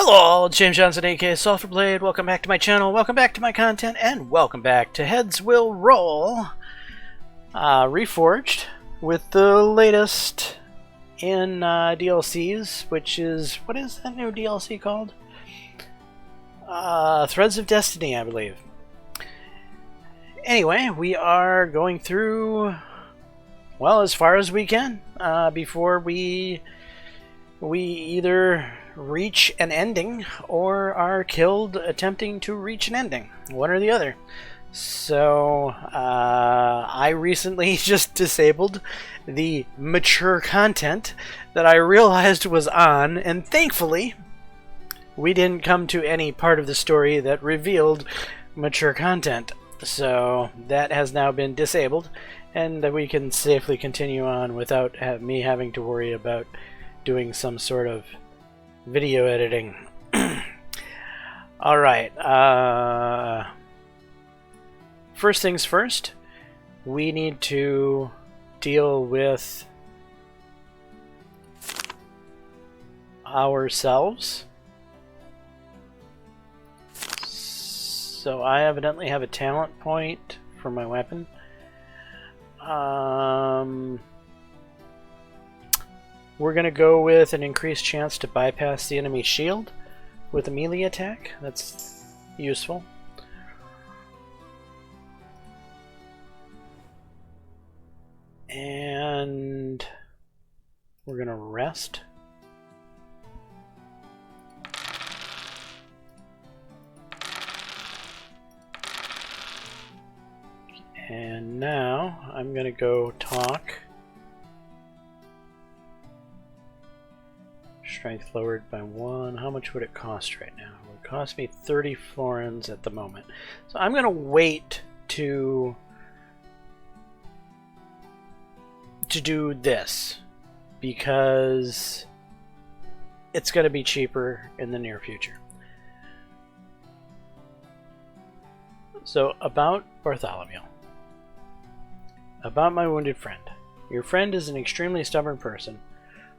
Hello, James Johnson, aka Blade. Welcome back to my channel, welcome back to my content, and welcome back to Heads Will Roll Reforged with the latest in DLCs, which is, what is that new DLC called? Threads of Destiny, I believe. Anyway, we are going through, well, as far as we can before we either reach an ending or are killed attempting to reach an ending, one or the other. So I recently just disabled the mature content that I realized was on, and thankfully we didn't come to any part of the story that revealed mature content. So that has now been disabled, and we can safely continue on without me having to worry about doing some sort of video editing. Alright, first things first, we need to deal with ourselves. So I evidently have a talent point for my weapon. We're going to go with an increased chance to bypass the enemy's shield with a melee attack. That's useful. And we're going to rest. And now I'm going to go talk. Strength lowered by 1. How much would it cost right now? It would cost me 30 florins at the moment. So I'm going to wait to do this because it's going to be cheaper in the near future. So about Bartholomew. About my wounded friend. Your friend is an extremely stubborn person.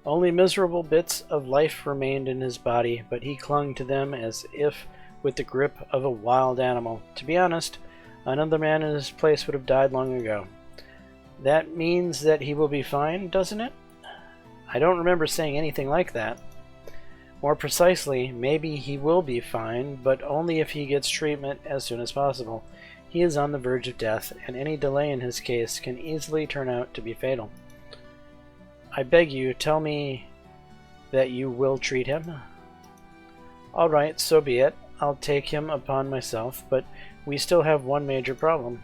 Only miserable bits of life remained in his body, but he clung to them as if with the grip of a wild animal. To be honest, another man in his place would have died long ago. That means that he will be fine, doesn't it? I don't remember saying anything like that. More precisely, maybe he will be fine, but only if he gets treatment as soon as possible. He is on the verge of death, and any delay in his case can easily turn out to be fatal. I beg you, tell me that you will treat him. All right, so be it. I'll take him upon myself, but we still have one major problem.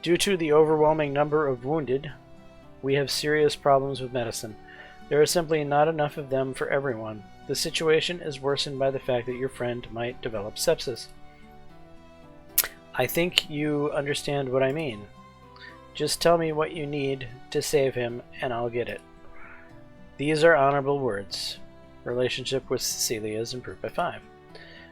Due to the overwhelming number of wounded, we have serious problems with medicine. There are simply not enough of them for everyone. The situation is worsened by the fact that your friend might develop sepsis. I think you understand what I mean. Just tell me what you need to save him, and I'll get it. These are honorable words. Relationship with Cecilia is improved by 5.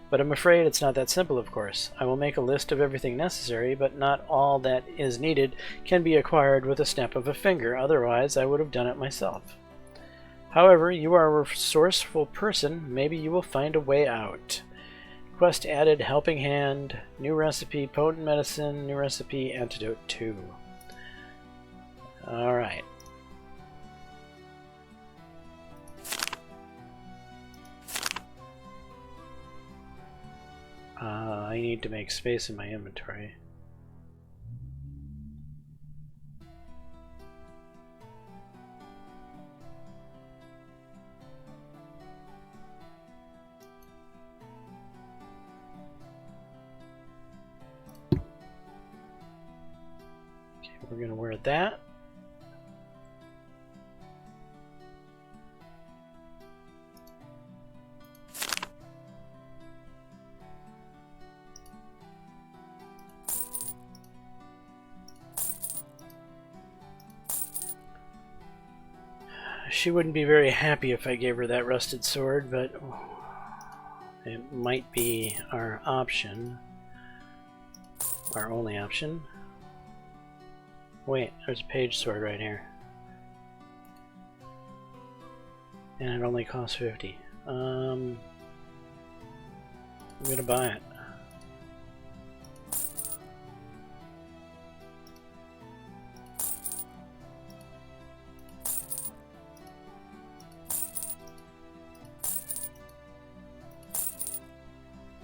But I'm afraid it's not that simple, of course. I will make a list of everything necessary, but not all that is needed can be acquired with a snap of a finger, otherwise I would have done it myself. However, you are a resourceful person, maybe you will find a way out. Quest added, helping hand, new recipe, potent medicine, new recipe, antidote 2. Alright. I need to make space in my inventory. Okay, we're going to wear that. She wouldn't be very happy if I gave her that rusted sword, but it might be our option. Our only option. Wait, there's a page sword right here. And it only costs 50. I'm gonna buy it.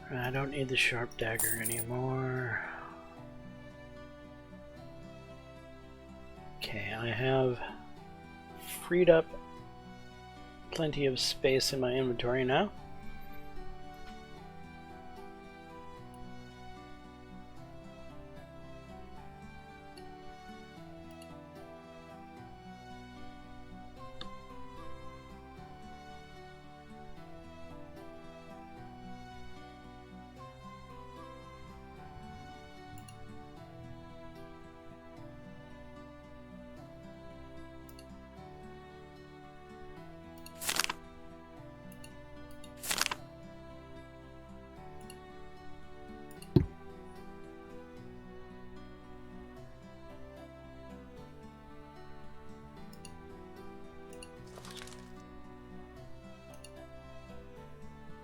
I don't need the sharp dagger anymore. Okay, I have freed up plenty of space in my inventory now.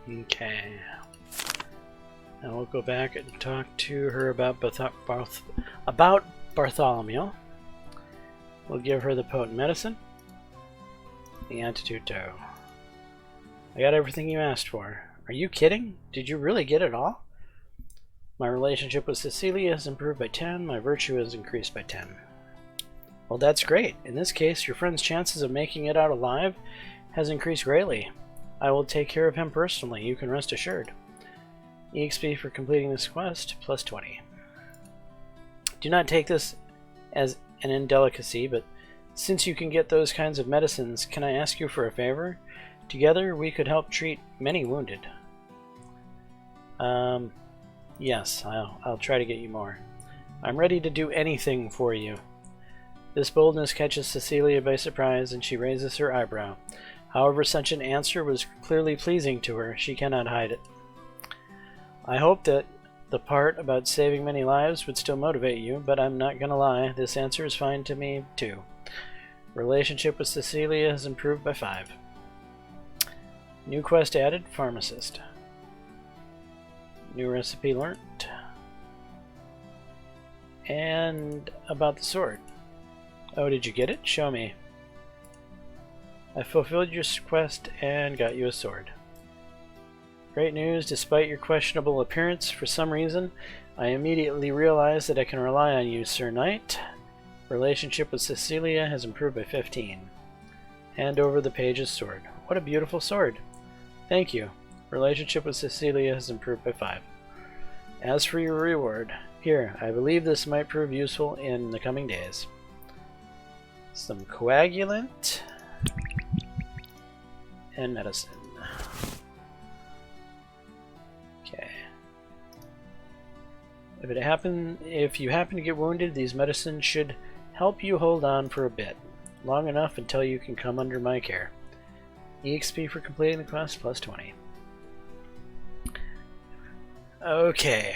Okay. Now we'll go back and talk to her about Bartholomew. We'll give her the potent medicine, the antidote. I got everything you asked for. Are you kidding? Did you really get it all? My relationship with Cecilia has improved by 10. My virtue has increased by 10. Well, that's great. In this case, your friend's chances of making it out alive has increased greatly. I will take care of him personally, you can rest assured. EXP for completing this quest, plus 20. Do not take this as an indelicacy, but since you can get those kinds of medicines, can I ask you for a favor? Together, we could help treat many wounded. Yes, I'll try to get you more. I'm ready to do anything for you. This boldness catches Cecilia by surprise, and she raises her eyebrow. However, such an answer was clearly pleasing to her. She cannot hide it. I hope that the part about saving many lives would still motivate you, but I'm not gonna lie, this answer is fine to me, too. Relationship with Cecilia has improved by 5. New quest added, pharmacist. New recipe learnt. And about the sword. Oh, did you get it? Show me. I fulfilled your quest and got you a sword. Great news, despite your questionable appearance, for some reason, I immediately realized that I can rely on you, Sir Knight. Relationship with Cecilia has improved by 15. Hand over the page's sword. What a beautiful sword. Thank you. Relationship with Cecilia has improved by 5. As for your reward, here, I believe this might prove useful in the coming days. Some coagulant and medicine. Okay. If you happen to get wounded, these medicines should help you hold on for a bit, long enough until you can come under my care. EXP for completing the quest, plus 20. Okay.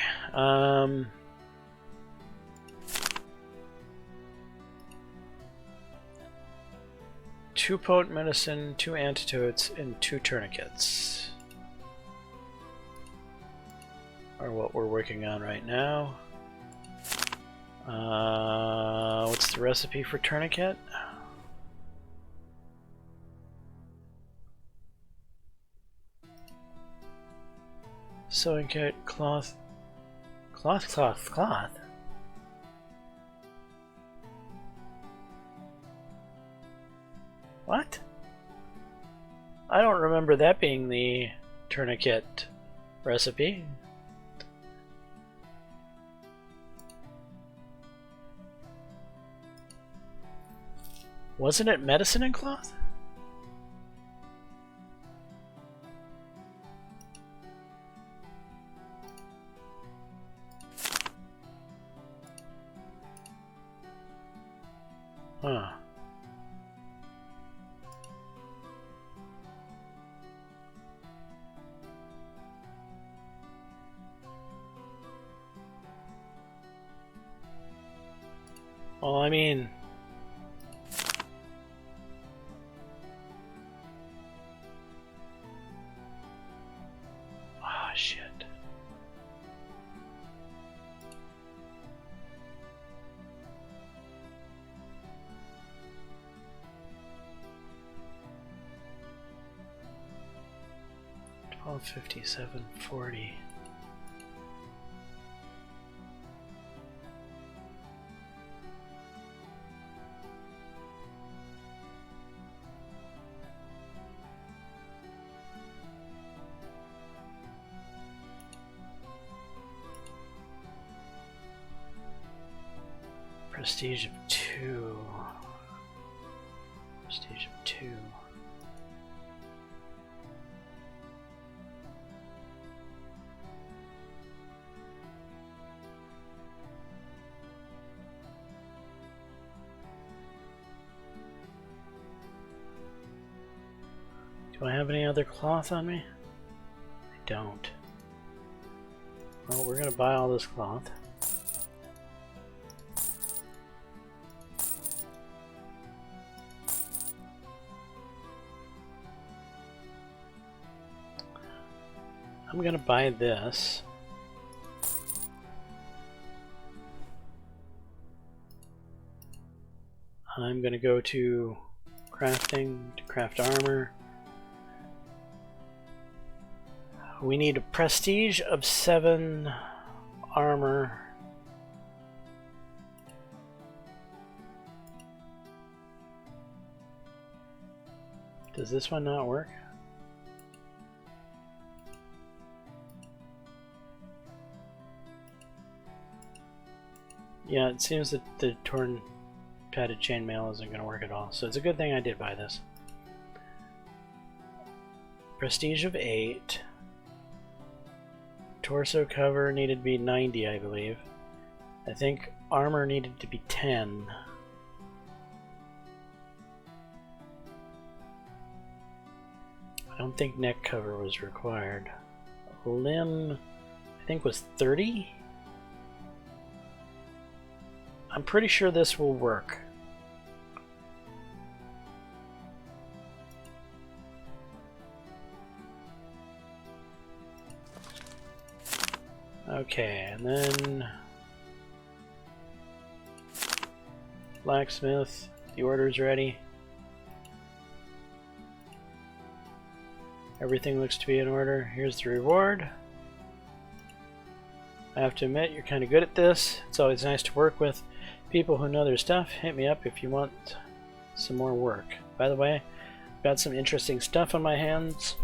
2 potent medicine, 2 antidotes, and 2 tourniquets are what we're working on right now. What's the recipe for tourniquet? Sewing kit, cloth. What? I don't remember that being the tourniquet recipe. Wasn't it medicine and cloth? Huh. Well, I mean... Oh, shit. 1257.40. Prestige of 2. Prestige of 2. Do I have any other cloth on me? I don't. Well, we're gonna buy all this cloth. I'm gonna buy this. I'm gonna go to crafting to craft armor. We need a prestige of 7 armor. Does this one not work? Yeah, it seems that the torn padded chainmail isn't going to work at all, so it's a good thing I did buy this. Prestige of 8. Torso cover needed to be 90, I believe. I think armor needed to be 10. I don't think neck cover was required. Limb, I think, was 30? I'm pretty sure this will work. Okay, and then blacksmith, the order's ready. Everything looks to be in order. Here's the reward. I have to admit, you're kind of good at this. It's always nice to work with people who know their stuff. Hit me up if you want some more work. By the way, I've got some interesting stuff on my hands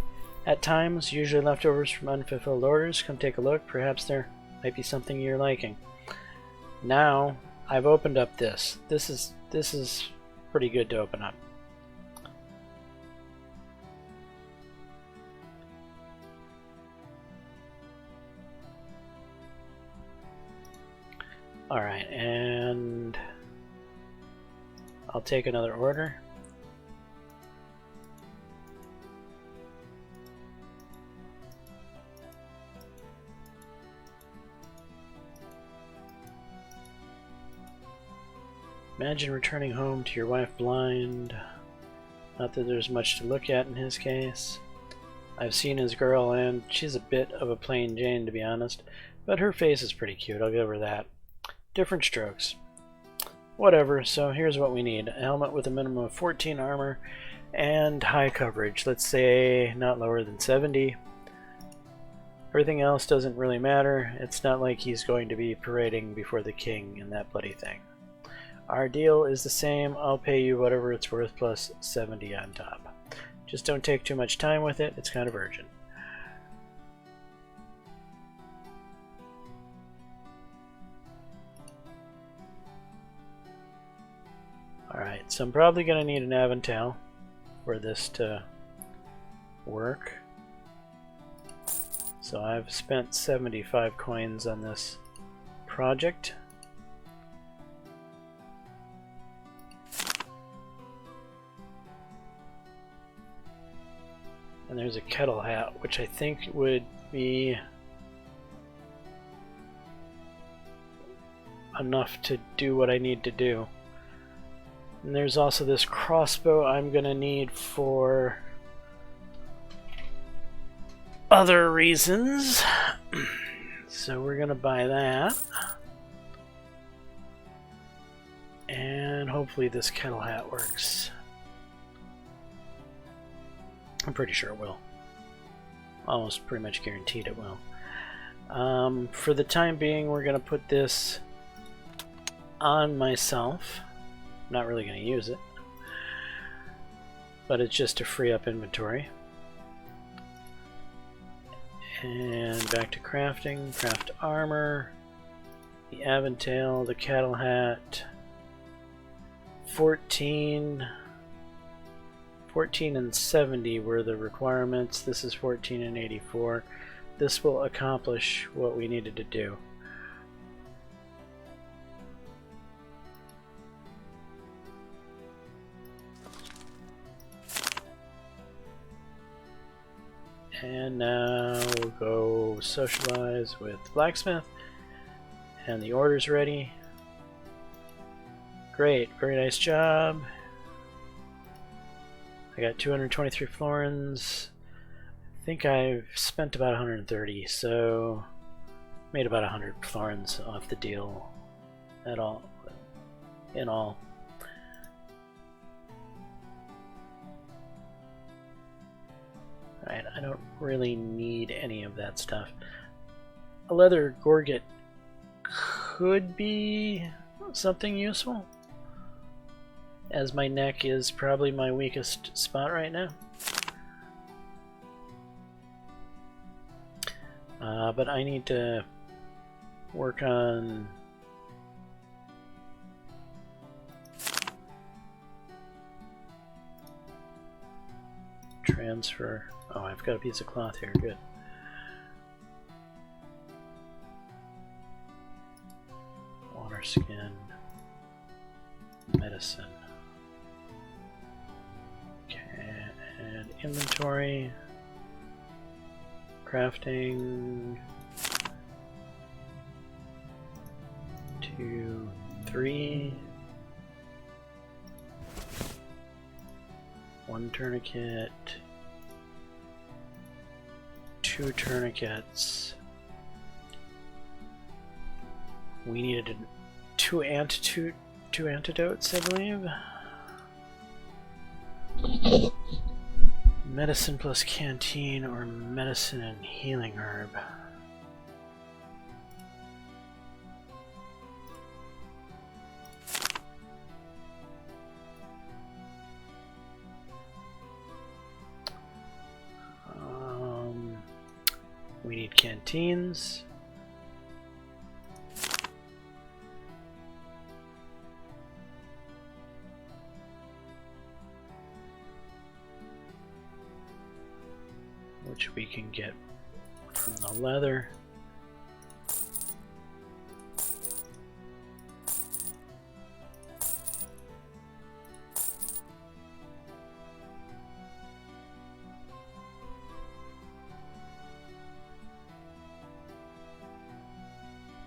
at times, usually leftovers from unfulfilled orders. Come take a look. Perhaps there might be something you're liking. Now, I've opened up this. This is pretty good to open up. Alright, and I'll take another order. Imagine returning home to your wife blind. Not that there's much to look at in his case. I've seen his girl and she's a bit of a plain Jane, to be honest, but her face is pretty cute, I'll give her that. Different strokes. Whatever, so here's what we need. A helmet with a minimum of 14 armor and high coverage. Let's say not lower than 70. Everything else doesn't really matter. It's not like he's going to be parading before the king in that bloody thing. Our deal is the same. I'll pay you whatever it's worth plus 70 on top. Just don't take too much time with it. It's kind of urgent. Alright, so I'm probably going to need an Avantal for this to work. So I've spent 75 coins on this project. And there's a kettle hat, which I think would be enough to do what I need to do. And there's also this crossbow I'm gonna need for other reasons. So we're gonna buy that. And hopefully this kettle hat works. I'm pretty sure it will. almost pretty much guaranteed it will. For the time being, we're going to put this on myself. Not really going to use it, but it's just to free up inventory. And back to crafting. Craft armor, the aventail, the cattle hat. 14 and 70 were the requirements. This is 14 and 84. This will accomplish what we needed to do. And now we'll go socialize with Blacksmith. And the order's ready. Great, very nice job. I got 223 florins. I think I've spent about 130, so made about 100 florins off the deal in all. Alright, I don't really need any of that stuff. A leather gorget could be something useful, as my neck is probably my weakest spot right now. But I need to work on transfer. Oh, I've got a piece of cloth here, good. Water skin, medicine. Okay, and inventory, crafting, 2, 3, 1 tourniquet, 2 tourniquets. We needed 2 antidotes, I believe. Medicine plus canteen, or medicine and healing herb. We need canteens. Which we can get from the leather.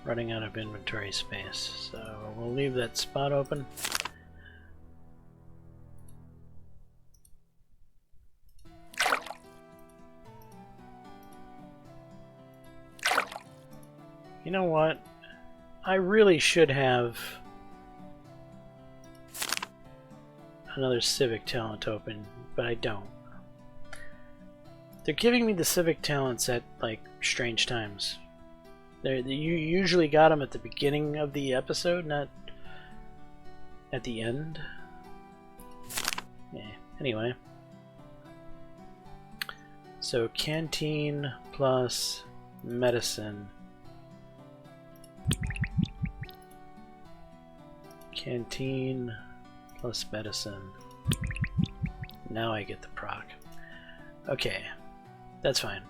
Running out of inventory space, so we'll leave that spot open. You know what? I really should have another civic talent open, but I don't. They're giving me the civic talents at like strange times. You usually got them at the beginning of the episode, not at the end. Yeah, anyway. So canteen plus medicine. Canteen plus medicine. Now I get the proc. Okay, that's fine.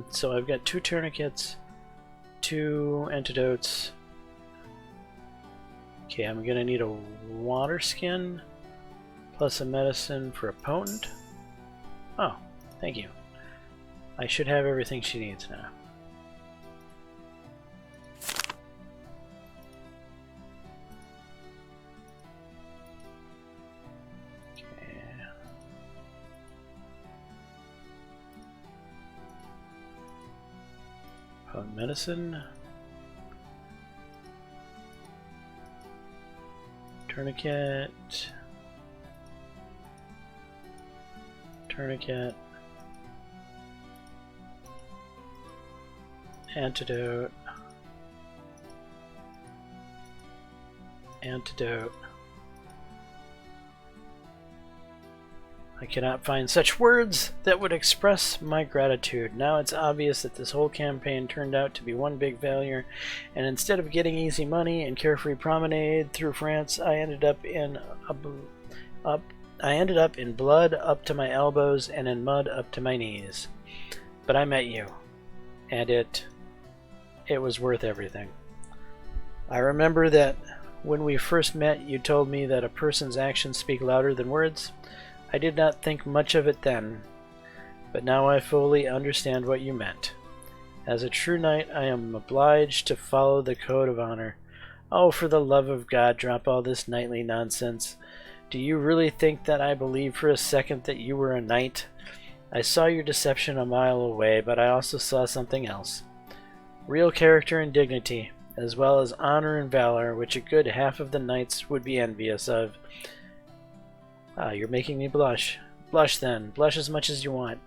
So I've got 2 tourniquets, 2 antidotes. Okay, I'm gonna need a water skin plus a medicine for a potent. Oh, thank you. I should have everything she needs now. Medicine, tourniquet, tourniquet, Antidote. Antidote. I cannot find such words that would express my gratitude. Now it's obvious that this whole campaign turned out to be one big failure, and instead of getting easy money and carefree promenade through France, I ended up in blood up to my elbows and in mud up to my knees. But I met you, and it was worth everything. I remember that when we first met, you told me that a person's actions speak louder than words. I did not think much of it then, but now I fully understand what you meant. As a true knight, I am obliged to follow the code of honor. Oh, for the love of God, drop all this knightly nonsense. Do you really think that I believed for a second that you were a knight? I saw your deception a mile away, but I also saw something else. Real character and dignity, as well as honor and valor, which a good half of the knights would be envious of. Ah, you're making me blush. Blush then. Blush as much as you want.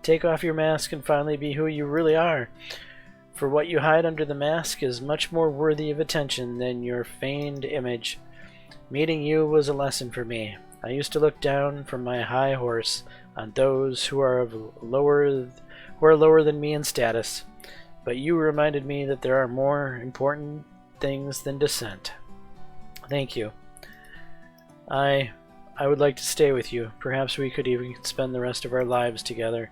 Take off your mask and finally be who you really are. For what you hide under the mask is much more worthy of attention than your feigned image. Meeting you was a lesson for me. I used to look down from my high horse on those who are lower than me in status, but you reminded me that there are more important things than descent. Thank you. I would like to stay with you. Perhaps we could even spend the rest of our lives together,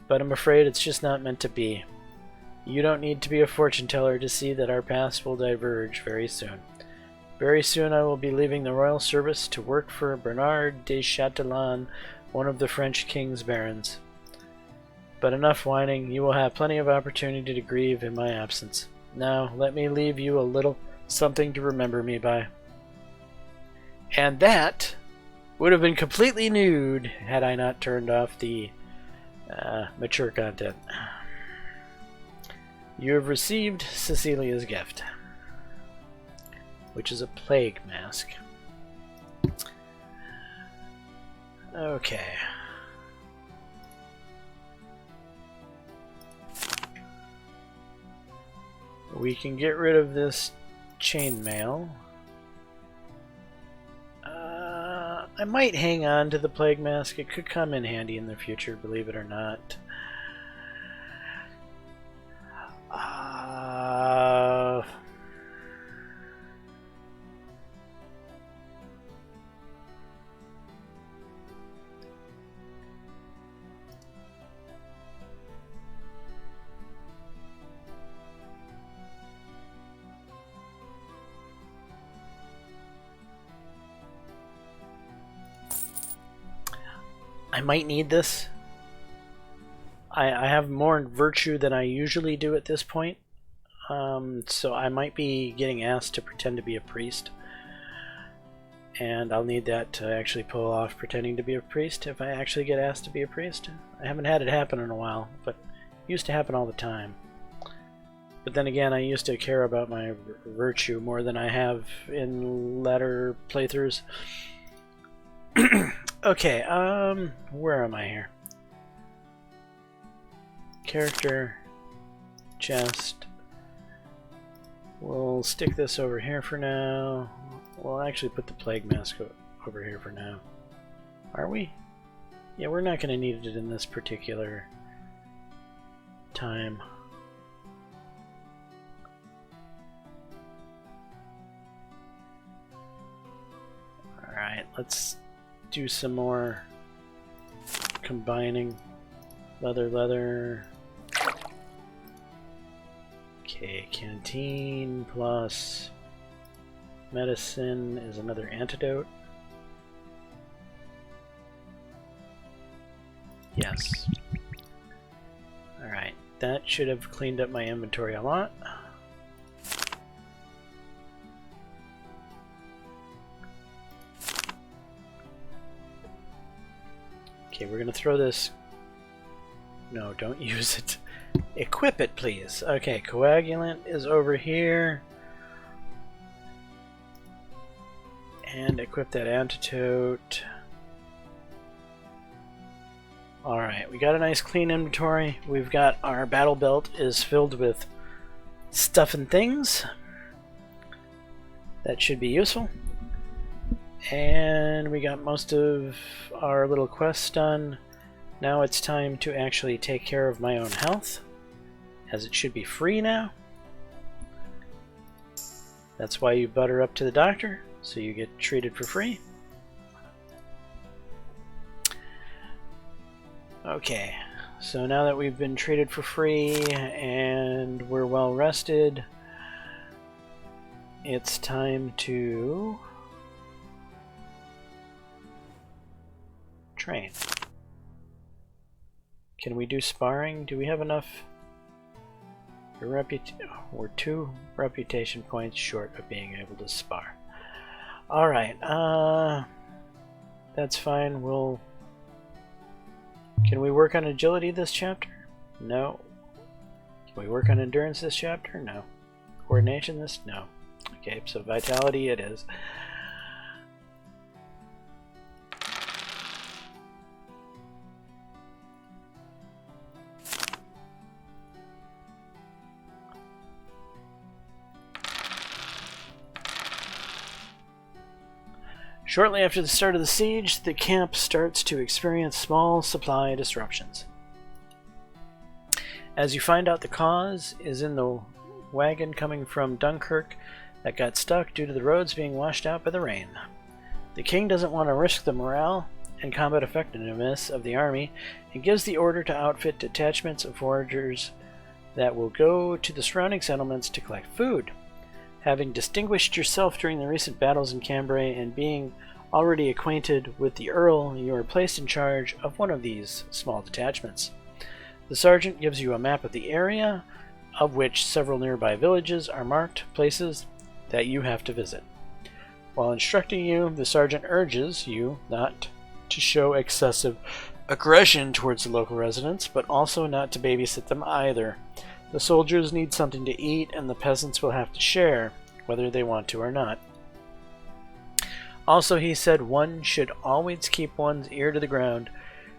but I'm afraid it's just not meant to be. You don't need to be a fortune teller to see that our paths will diverge very soon. Very soon I will be leaving the royal service to work for Bernard de Chatillon, one of the French king's barons. But enough whining. You will have plenty of opportunity to grieve in my absence. Now, let me leave you a little something to remember me by. And that would have been completely nude had I not turned off the mature content. You have received Cecilia's gift, which is a plague mask. Okay. We can get rid of this chainmail. I might hang on to the plague mask. It could come in handy in the future, believe it or not. I might need this. I have more virtue than I usually do at this point, so I might be getting asked to pretend to be a priest, and I'll need that to actually pull off pretending to be a priest if I actually get asked to be a priest. I haven't had it happen in a while, but it used to happen all the time. But then again, I used to care about my virtue more than I have in latter playthroughs. Okay, where am I here? Character, chest. We'll stick this over here for now. We'll actually put the plague mask over here for now. Are we? Yeah, we're not going to need it in this particular time. Alright, let's do some more combining. Leather. Okay, canteen plus medicine is another antidote. Yes. Alright, that should have cleaned up my inventory a lot. Okay, we're gonna throw this. No, don't use it. Equip it, please. Okay, coagulant is over here. And equip that antidote. Alright, we got a nice clean inventory. We've got our battle belt is filled with stuff and things. That should be useful. And we got most of our little quests done. Now it's time to actually take care of my own health, as it should be free now. That's why you butter up to the doctor, so you get treated for free. Okay, so now that we've been treated for free and we're well rested, it's time to train. Can we do sparring? Do we have enough? We're 2 reputation points short of being able to spar. Alright, that's fine. Can we work on agility this chapter? No. Can we work on endurance this chapter? No. Coordination this? No. Okay, so vitality it is. Shortly after the start of the siege, the camp starts to experience small supply disruptions. As you find out, the cause is in the wagon coming from Dunkirk that got stuck due to the roads being washed out by the rain. The king doesn't want to risk the morale and combat effectiveness of the army and gives the order to outfit detachments of foragers that will go to the surrounding settlements to collect food. Having distinguished yourself during the recent battles in Cambrai and being already acquainted with the Earl, you are placed in charge of one of these small detachments. The sergeant gives you a map of the area, of which several nearby villages are marked places that you have to visit. While instructing you, the sergeant urges you not to show excessive aggression towards the local residents, but also not to babysit them either. The soldiers need something to eat, and the peasants will have to share, whether they want to or not. Also, he said one should always keep one's ear to the ground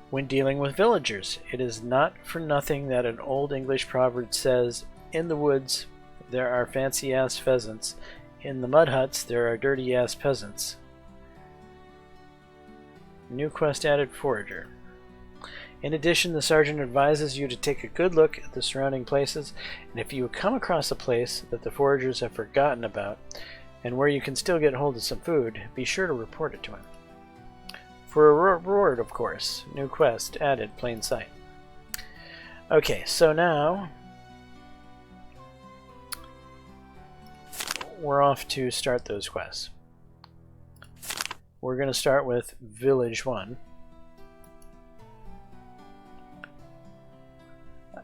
when dealing with villagers. It is not for nothing that an old English proverb says, "In the woods there are fancy-ass pheasants. In the mud huts there are dirty-ass peasants." New quest added, Forager. In addition, the sergeant advises you to take a good look at the surrounding places, and if you come across a place that the foragers have forgotten about, and where you can still get hold of some food, be sure to report it to him. For a reward, of course. New quest added, Plain Sight. Okay, so now we're off to start those quests. We're going to start with Village 1.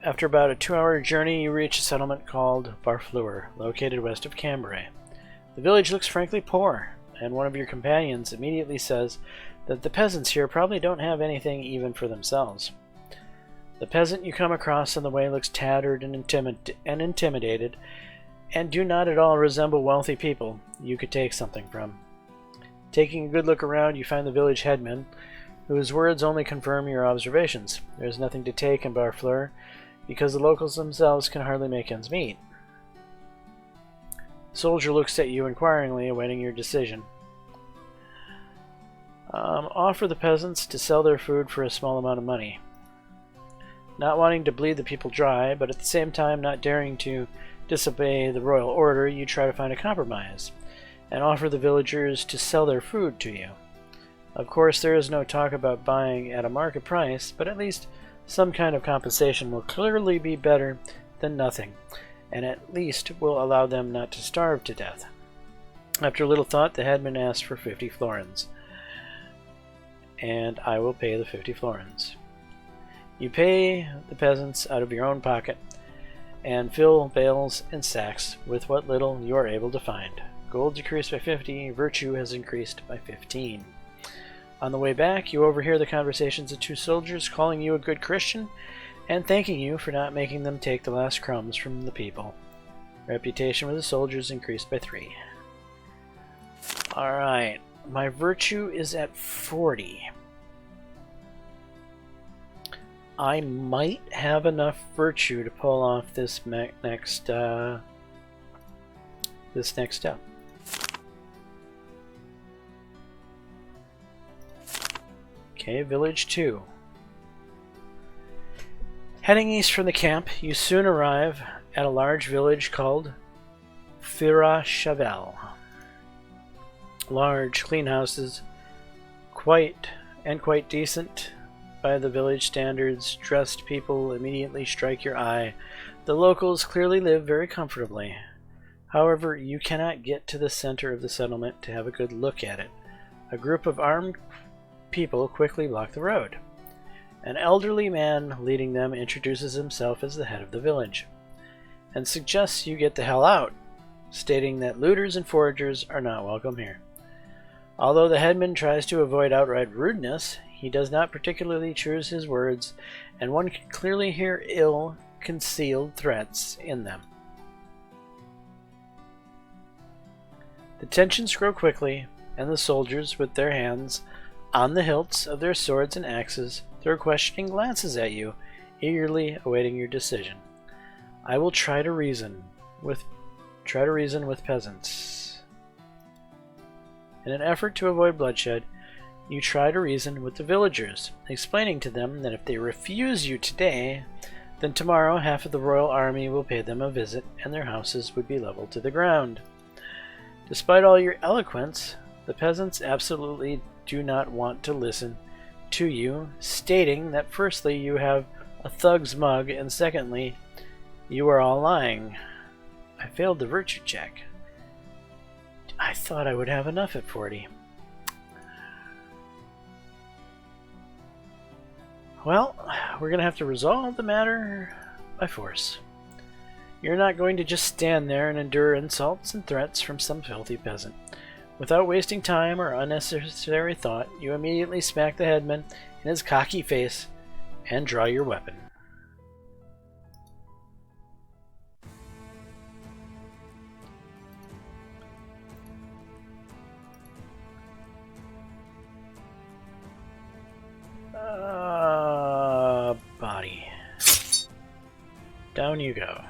After about a 2-hour journey, you reach a settlement called Barfleur, located west of Cambrai. The village looks frankly poor, and one of your companions immediately says that the peasants here probably don't have anything even for themselves. The peasant you come across on the way looks tattered and intimidated, and do not at all resemble wealthy people you could take something from. Taking a good look around, you find the village headman, whose words only confirm your observations. There is nothing to take in Barfleur, because the locals themselves can hardly make ends meet. The soldier looks at you inquiringly, awaiting your decision. Offer the peasants to sell their food for a small amount of money. Not wanting to bleed the people dry, but at the same time not daring to disobey the royal order, you try to find a compromise, and offer the villagers to sell their food to you. Of course, there is no talk about buying at a market price, but at least some kind of compensation will clearly be better than nothing, and at least will allow them not to starve to death. After a little thought, the headman asked for 50 florins, and I will pay the 50 florins. You pay the peasants out of your own pocket, and fill bales and sacks with what little you are able to find. Gold decreased by 50, virtue has increased by 15. On the way back, you overhear the conversations of 2 soldiers calling you a good Christian and thanking you for not making them take the last crumbs from the people. Reputation with the soldiers increased by 3. Alright, my virtue is at 40. I might have enough virtue to pull off this next this next step. Okay, Village 2. Heading east from the camp, you soon arrive at a large village called Firashavel. Large, clean houses, quite decent by the village standards. Dressed people immediately strike your eye. The locals clearly live very comfortably. However, you cannot get to the center of the settlement to have a good look at it. A group of armed people quickly block the road. An elderly man leading them introduces himself as the head of the village and suggests you get the hell out, stating that looters and foragers are not welcome here. Although the headman tries to avoid outright rudeness, he does not particularly choose his words, and one can clearly hear ill-concealed threats in them. The tensions grow quickly, and the soldiers, with their hands on the hilts of their swords and axes, throw questioning glances at you, eagerly awaiting your decision. I will try to reason with peasants. In an effort to avoid bloodshed, you try to reason with the villagers, explaining to them that if they refuse you today, then tomorrow half of the royal army will pay them a visit and their houses would be leveled to the ground. Despite all your eloquence, the peasants absolutely do not want to listen to you, stating that firstly you have a thug's mug and secondly you are all lying. I failed the virtue check. I thought I would have enough at 40. Well, we're going to have to resolve the matter by force. You're not going to just stand there and endure insults and threats from some filthy peasant. Without wasting time or unnecessary thought, you immediately smack the headman in his cocky face and draw your weapon. Body. Down you go.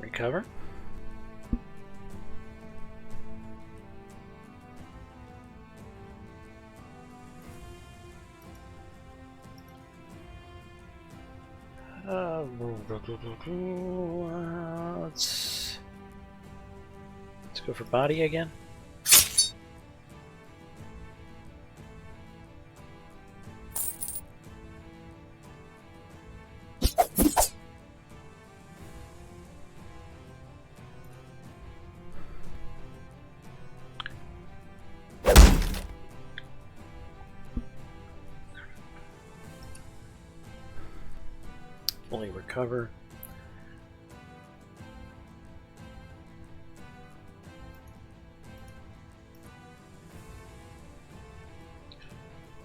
Recover. Let's go for body again. Fully recover.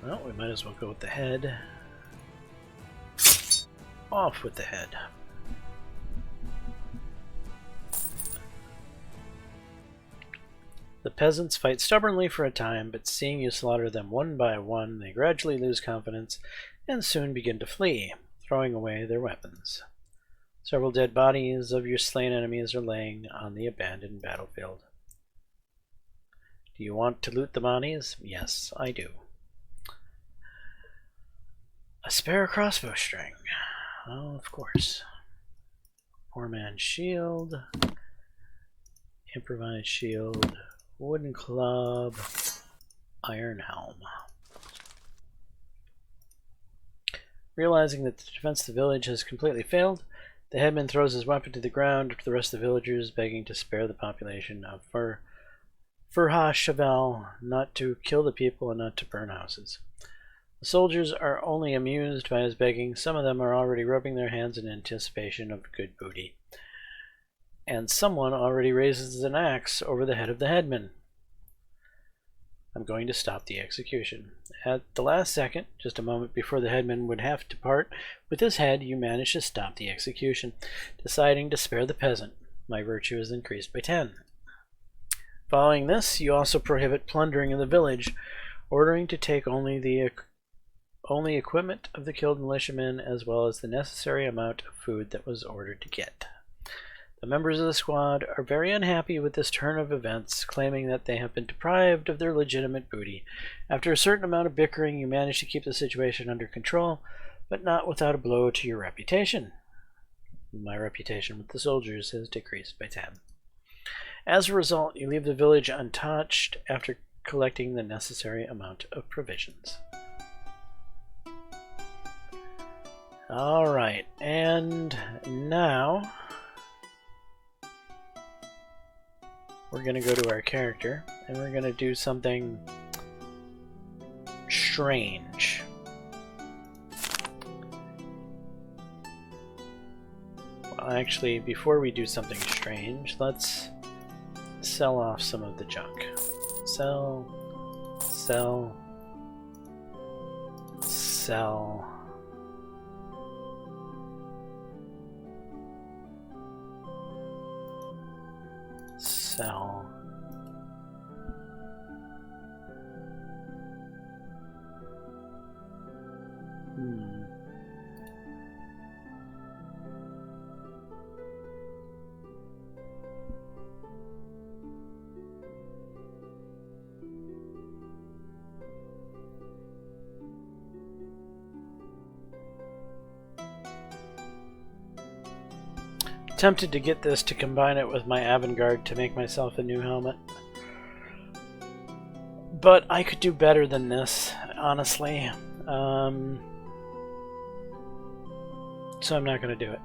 Well, we might as well go with the head. Off with the head. The peasants fight stubbornly for a time, but seeing you slaughter them one by one, they gradually lose confidence and soon begin to flee, throwing away their weapons. Several dead bodies of your slain enemies are laying on the abandoned battlefield. Do you want to loot the bodies? Yes, I do. A spare crossbow string. Oh, of course. Four-man shield. Improvised shield. Wooden club. Iron helm. Realizing that the defense of the village has completely failed, the headman throws his weapon to the ground to the rest of the villagers, begging to spare the population of Firashavel, not to kill the people and not to burn houses. The soldiers are only amused by his begging. Some of them are already rubbing their hands in anticipation of good booty. And someone already raises an axe over the head of the headman. I'm going to stop the execution. At the last second, just a moment before the headman would have to part with his head, you manage to stop the execution, deciding to spare the peasant. My virtue is increased by 10. Following this, you also prohibit plundering of the village, ordering to take only the only equipment of the killed militiamen as well as the necessary amount of food that was ordered to get. The members of the squad are very unhappy with this turn of events, claiming that they have been deprived of their legitimate booty. After a certain amount of bickering, you manage to keep the situation under control, but not without a blow to your reputation. My reputation with the soldiers has decreased by 10. As a result, you leave the village untouched after collecting the necessary amount of provisions. Alright, and now we're going to go to our character, and we're going to do something strange. Well, actually, before we do something strange, let's sell off some of the junk. Sell, sell, sell. Sell. Tempted to get this to combine it with my avant-garde to make myself a new helmet. But I could do better than this, honestly. So I'm not going to do it.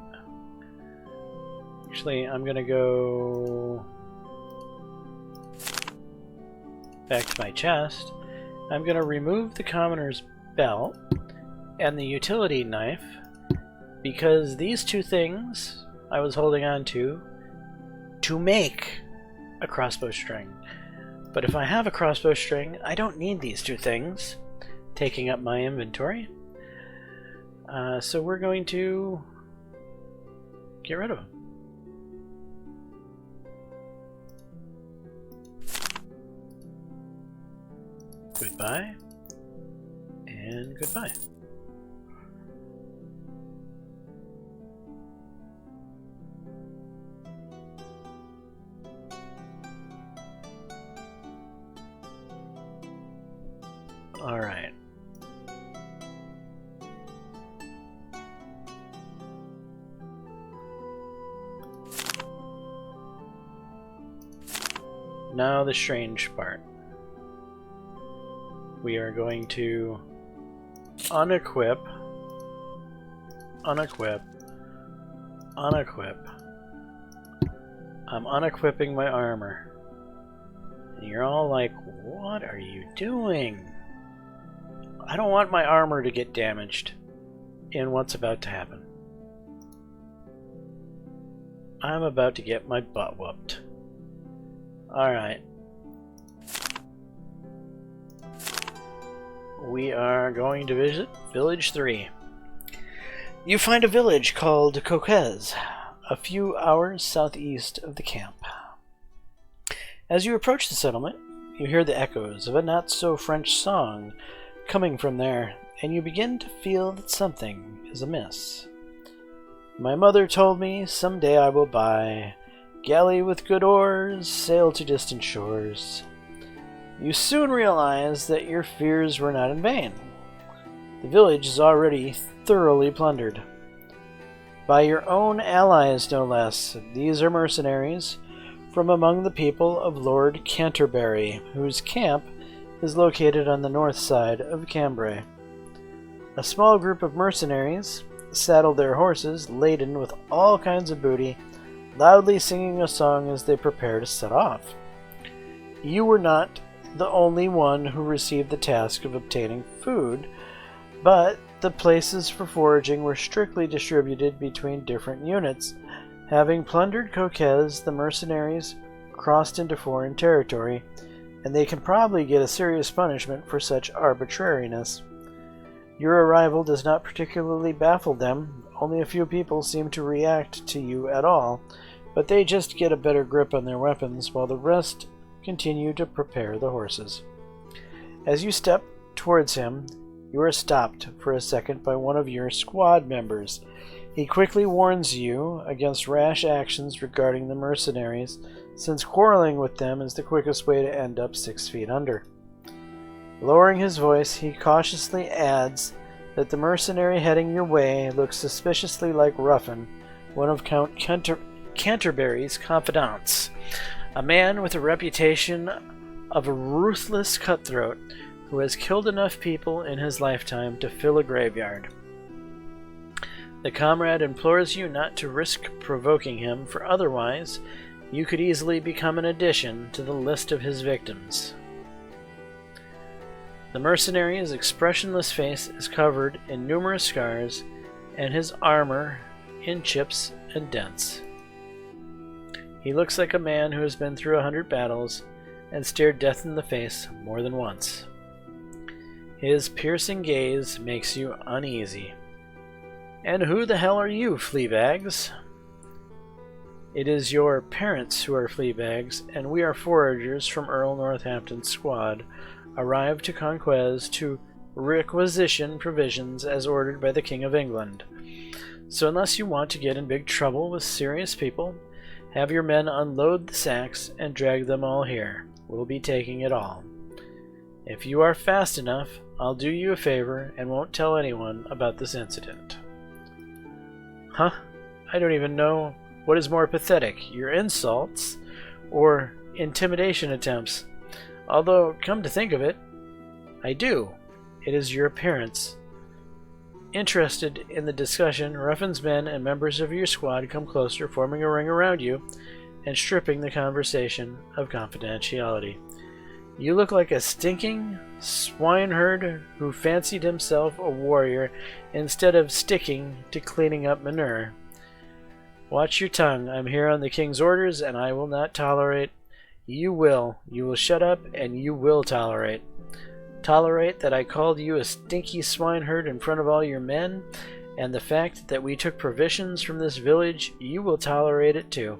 Actually, I'm going to go back to my chest. I'm going to remove the commoner's belt and the utility knife because these two things I was holding on to make a crossbow string. But if I have a crossbow string, I don't need these two things taking up my inventory. So we're going to get rid of them. Goodbye. And goodbye. All right. Now the strange part. We are going to unequip, unequip, unequip. I'm unequipping my armor. And you're all like, what are you doing? I don't want my armor to get damaged in what's about to happen. I'm about to get my butt whooped. Alright. We are going to visit Village 3. You find a village called Coquez, a few hours southeast of the camp. As you approach the settlement, you hear the echoes of a not-so-French song coming from there, and you begin to feel that something is amiss. My mother told me someday I will buy galley with good oars, sail to distant shores. You soon realize that your fears were not in vain. The village is already thoroughly plundered. By your own allies, no less. These are mercenaries from among the people of Lord Canterbury, whose camp is located on the north side of Cambrai. A small group of mercenaries saddle their horses laden with all kinds of booty, loudly singing a song as they prepare to set off. You were not the only one who received the task of obtaining food, but the places for foraging were strictly distributed between different units. Having plundered Coquez, the mercenaries crossed into foreign territory, and they can probably get a serious punishment for such arbitrariness. Your arrival does not particularly baffle them. Only a few people seem to react to you at all, but they just get a better grip on their weapons while the rest continue to prepare the horses. As you step towards him, You are stopped for a second by one of your squad members. He quickly warns you against rash actions regarding the mercenaries, since quarreling with them is the quickest way to end up 6 feet under. Lowering his voice, he cautiously adds that the mercenary heading your way looks suspiciously like Ruffin, one of Count Canterbury's confidants, a man with a reputation of a ruthless cutthroat who has killed enough people in his lifetime to fill a graveyard. The comrade implores you not to risk provoking him, for otherwise you could easily become an addition to the list of his victims. The mercenary's expressionless face is covered in numerous scars, and his armor in chips and dents. He looks like a man who has been through 100 battles and stared death in the face more than once. His piercing gaze makes you uneasy. And who the hell are you, fleabags? It is your parents who are fleabags, and we are foragers from Earl Northampton's squad, arrived to Conquez to requisition provisions as ordered by the King of England. So unless you want to get in big trouble with serious people, have your men unload the sacks and drag them all here. We'll be taking it all. If you are fast enough, I'll do you a favor and won't tell anyone about this incident. Huh? I don't even know what is more pathetic, your insults or intimidation attempts. Although, come to think of it, I do. It is your appearance. Interested in the discussion, Ruffin's men and members of your squad come closer, forming a ring around you and stripping the conversation of confidentiality. You look like a stinking swineherd who fancied himself a warrior instead of sticking to cleaning up manure. Watch your tongue. I'm here on the king's orders, and I will not tolerate. You will. You will shut up, and you will tolerate. Tolerate that I called you a stinky swineherd in front of all your men, and the fact that we took provisions from this village, you will tolerate it too.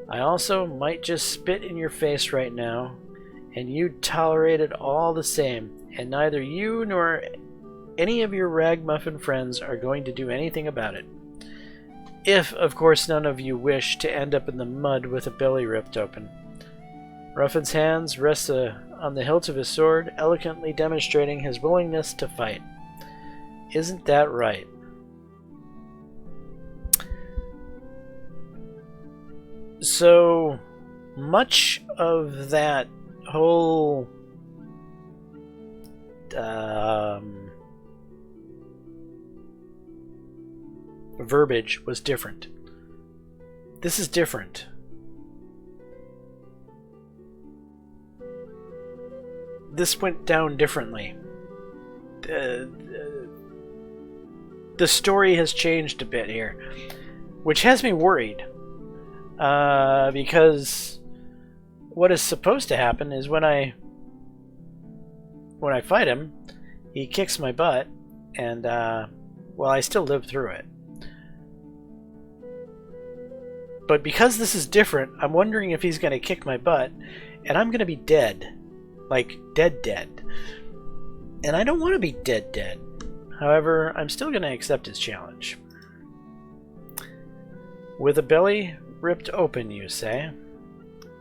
I also might just spit in your face right now, and you'd tolerate it all the same, and neither you nor any of your ragamuffin friends are going to do anything about it. If, of course, none of you wish to end up in the mud with a belly ripped open. Ruffin's hands rest on the hilt of his sword, eloquently demonstrating his willingness to fight. Isn't that right? So much of that whole verbiage was different. This is different. This went down differently. The story has changed a bit here, which has me worried. Because what is supposed to happen is when I fight him, he kicks my butt, and well, I still live through it. But because this is different, I'm wondering if he's going to kick my butt, and I'm going to be dead. Like, dead. And I don't want to be dead. However, I'm still going to accept his challenge. With a belly ripped open, you say?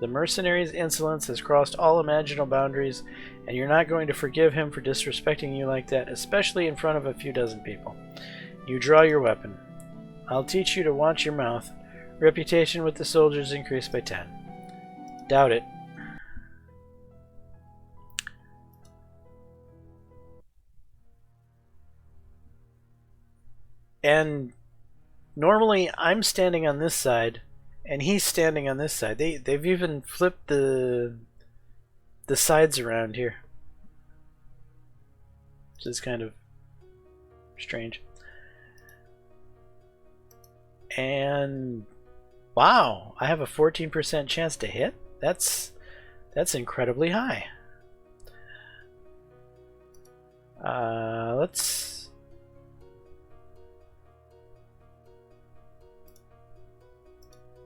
The mercenary's insolence has crossed all imaginable boundaries, and you're not going to forgive him for disrespecting you like that, especially in front of a few dozen people. You draw your weapon. I'll teach you to watch your mouth. Reputation with the soldiers increased by 10. Doubt it. And normally I'm standing on this side, and he's standing on this side. They've even flipped the sides around here, which is kind of strange. And wow, I have a 14% chance to hit. That's incredibly high.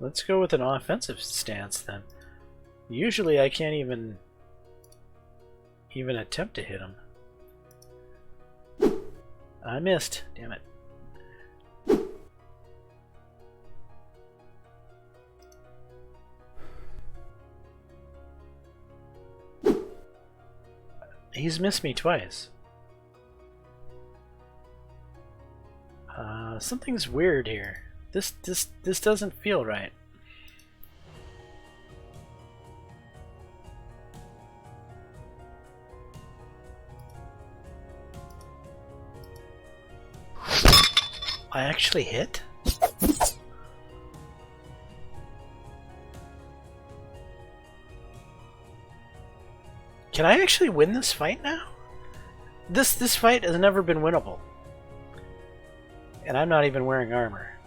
Let's go with an offensive stance then. Usually I can't even attempt to hit him. I missed. Damn it. He's missed me twice. Something's weird here. This doesn't feel right. I actually hit? Can I actually win this fight now? This fight has never been winnable. And I'm not even wearing armor.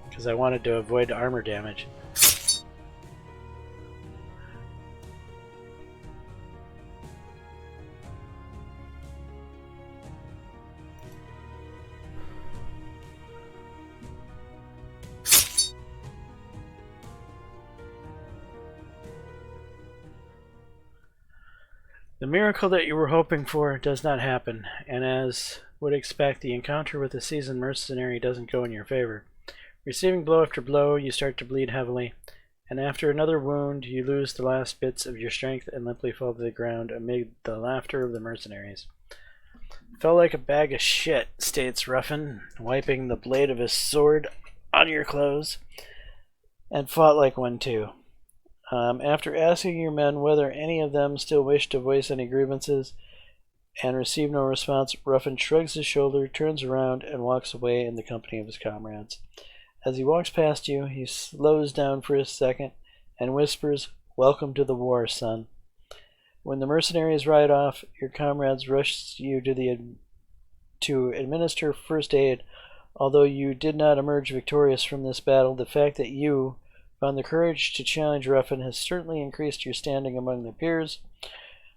Because I wanted to avoid armor damage. The miracle that you were hoping for does not happen, and as would expect, the encounter with the seasoned mercenary doesn't go in your favor. Receiving blow after blow, you start to bleed heavily, and after another wound, you lose the last bits of your strength and limply fall to the ground amid the laughter of the mercenaries. Felt like a bag of shit, states Ruffin, wiping the blade of his sword on your clothes, and fought like one too. After asking your men whether any of them still wish to voice any grievances and receive no response, Ruffin shrugs his shoulder, turns around, and walks away in the company of his comrades. As he walks past you, he slows down for a second and whispers, "Welcome to the war, son." When the mercenaries ride off, your comrades rush you to administer first aid. Although you did not emerge victorious from this battle, the fact that you found the courage to challenge Ruffin has certainly increased your standing among the peers.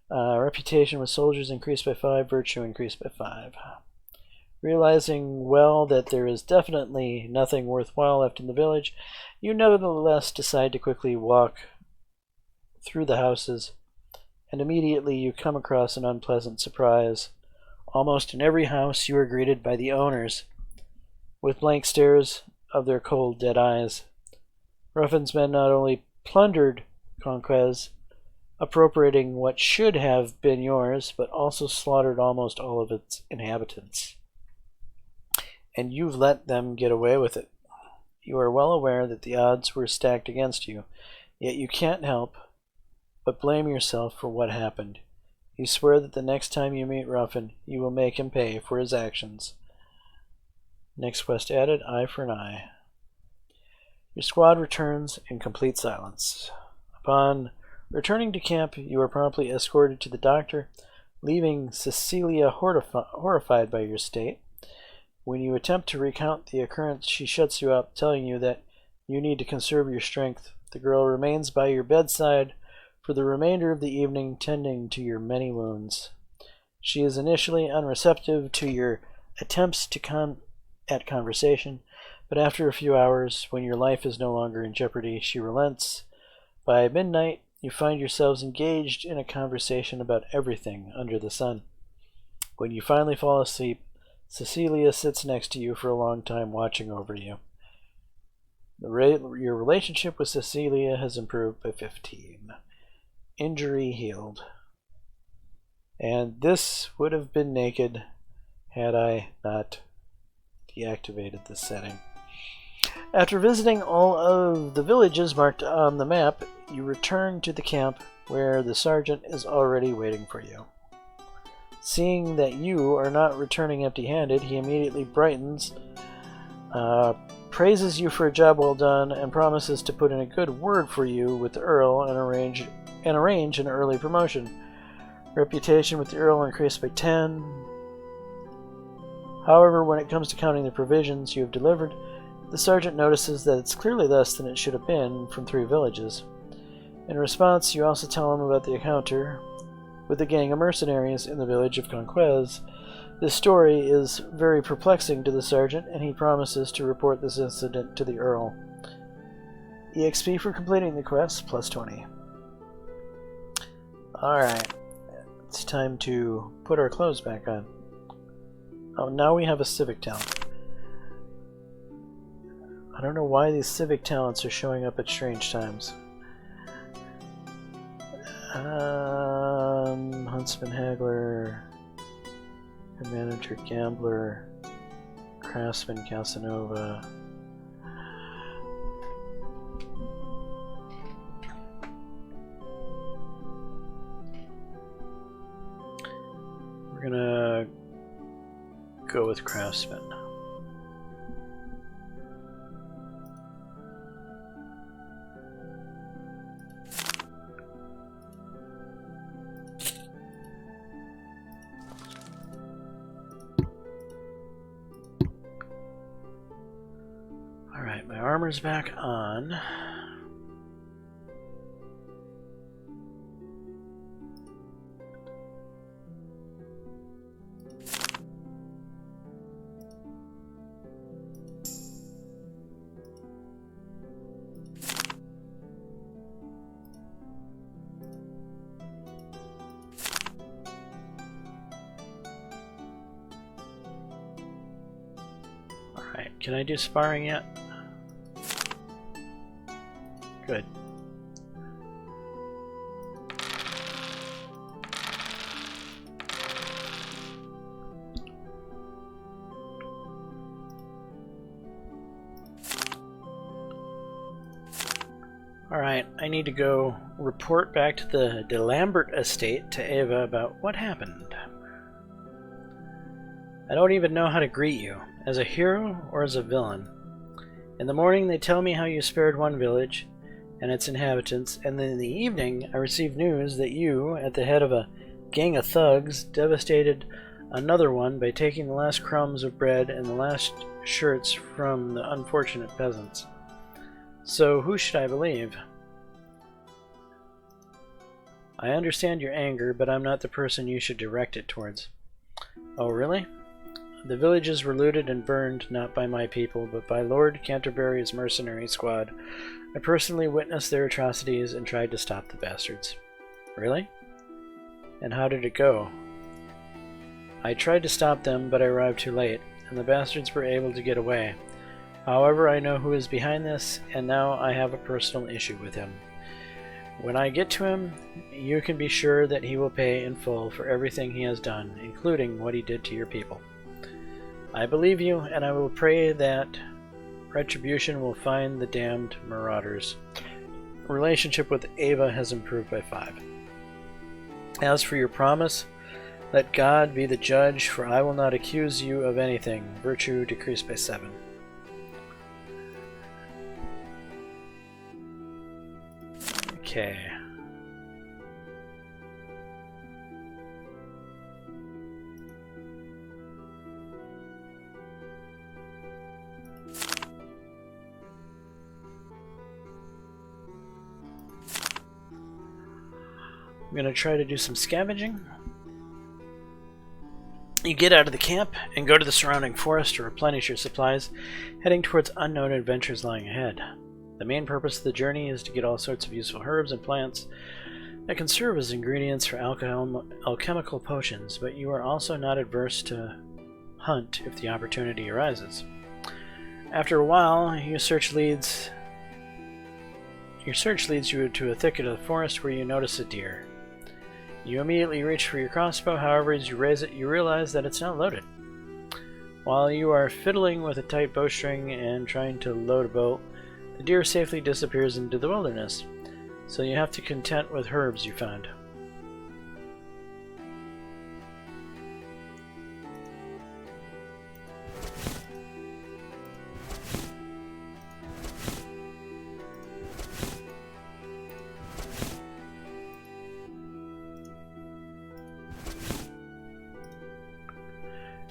Reputation with soldiers increased by 5, virtue increased by 5. Realizing well that there is definitely nothing worthwhile left in the village, you nevertheless decide to quickly walk through the houses, and immediately you come across an unpleasant surprise. Almost in every house you are greeted by the owners, with blank stares of their cold, dead eyes. Ruffin's men not only plundered Conquez, appropriating what should have been yours, but also slaughtered almost all of its inhabitants. And you've let them get away with it. You are well aware that the odds were stacked against you, yet you can't help but blame yourself for what happened. You swear that the next time you meet Ruffin, you will make him pay for his actions. Next quest added, eye for an eye. Your squad returns in complete silence. Upon returning to camp, you are promptly escorted to the doctor, leaving Cecilia horrified by your state. When you attempt to recount the occurrence, she shuts you up, telling you that you need to conserve your strength. The girl remains by your bedside for the remainder of the evening, tending to your many wounds. She is initially unreceptive to your attempts at conversation, but after a few hours, when your life is no longer in jeopardy, she relents. By midnight, you find yourselves engaged in a conversation about everything under the sun. When you finally fall asleep, Cecilia sits next to you for a long time, watching over you. Your relationship with Cecilia has improved by 15. Injury healed. And this would have been naked had I not deactivated the setting. After visiting all of the villages marked on the map, you return to the camp where the sergeant is already waiting for you. Seeing that you are not returning empty-handed, he immediately brightens, praises you for a job well done, and promises to put in a good word for you with the Earl and arrange an early promotion. Reputation with the Earl increased by 10. However, when it comes to counting the provisions you have delivered, the sergeant notices that it's clearly less than it should have been from 3 villages. In response, you also tell him about the encounter with the gang of mercenaries in the village of Conquez. This story is very perplexing to the sergeant, and he promises to report this incident to the Earl. EXP for completing the quest, plus 20. Alright. It's time to put our clothes back on. Oh, now we have a civic talent. I don't know why these civic talents are showing up at strange times. Huntsman, Haggler, Manager, Gambler, Craftsman, Casanova. We're gonna go with Craftsman. Alright, my armor's back on. Alright, can I do sparring yet? Good. Alright, I need to go report back to the Lambert estate to Ava about what happened. I don't even know how to greet you, as a hero or as a villain. In the morning they tell me how you spared one village and its inhabitants, and then in the evening I receive news that you, at the head of a gang of thugs, devastated another one by taking the last crumbs of bread and the last shirts from the unfortunate peasants. So who should I believe? I understand your anger, but I'm not the person you should direct it towards. Oh, really? The villages were looted and burned not by my people, but by Lord Canterbury's mercenary squad. I personally witnessed their atrocities and tried to stop the bastards. Really? And how did it go? I tried to stop them, but I arrived too late, and the bastards were able to get away. However, I know who is behind this, and now I have a personal issue with him. When I get to him, you can be sure that he will pay in full for everything he has done, including what he did to your people. I believe you, and I will pray that retribution will find the damned marauders. Relationship with Ava has improved by 5. As for your promise, let God be the judge, for I will not accuse you of anything. Virtue decreased by 7. Okay. I'm going to try to do some scavenging. You get out of the camp and go to the surrounding forest to replenish your supplies, heading towards unknown adventures lying ahead. The main purpose of the journey is to get all sorts of useful herbs and plants that can serve as ingredients for alchemical potions, but you are also not adverse to hunt if the opportunity arises. After a while, your search leads you to a thicket of the forest where you notice a deer. You immediately reach for your crossbow, however, as you raise it, you realize that it's not loaded. While you are fiddling with a tight bowstring and trying to load a bolt, the deer safely disappears into the wilderness, so you have to content with herbs you found.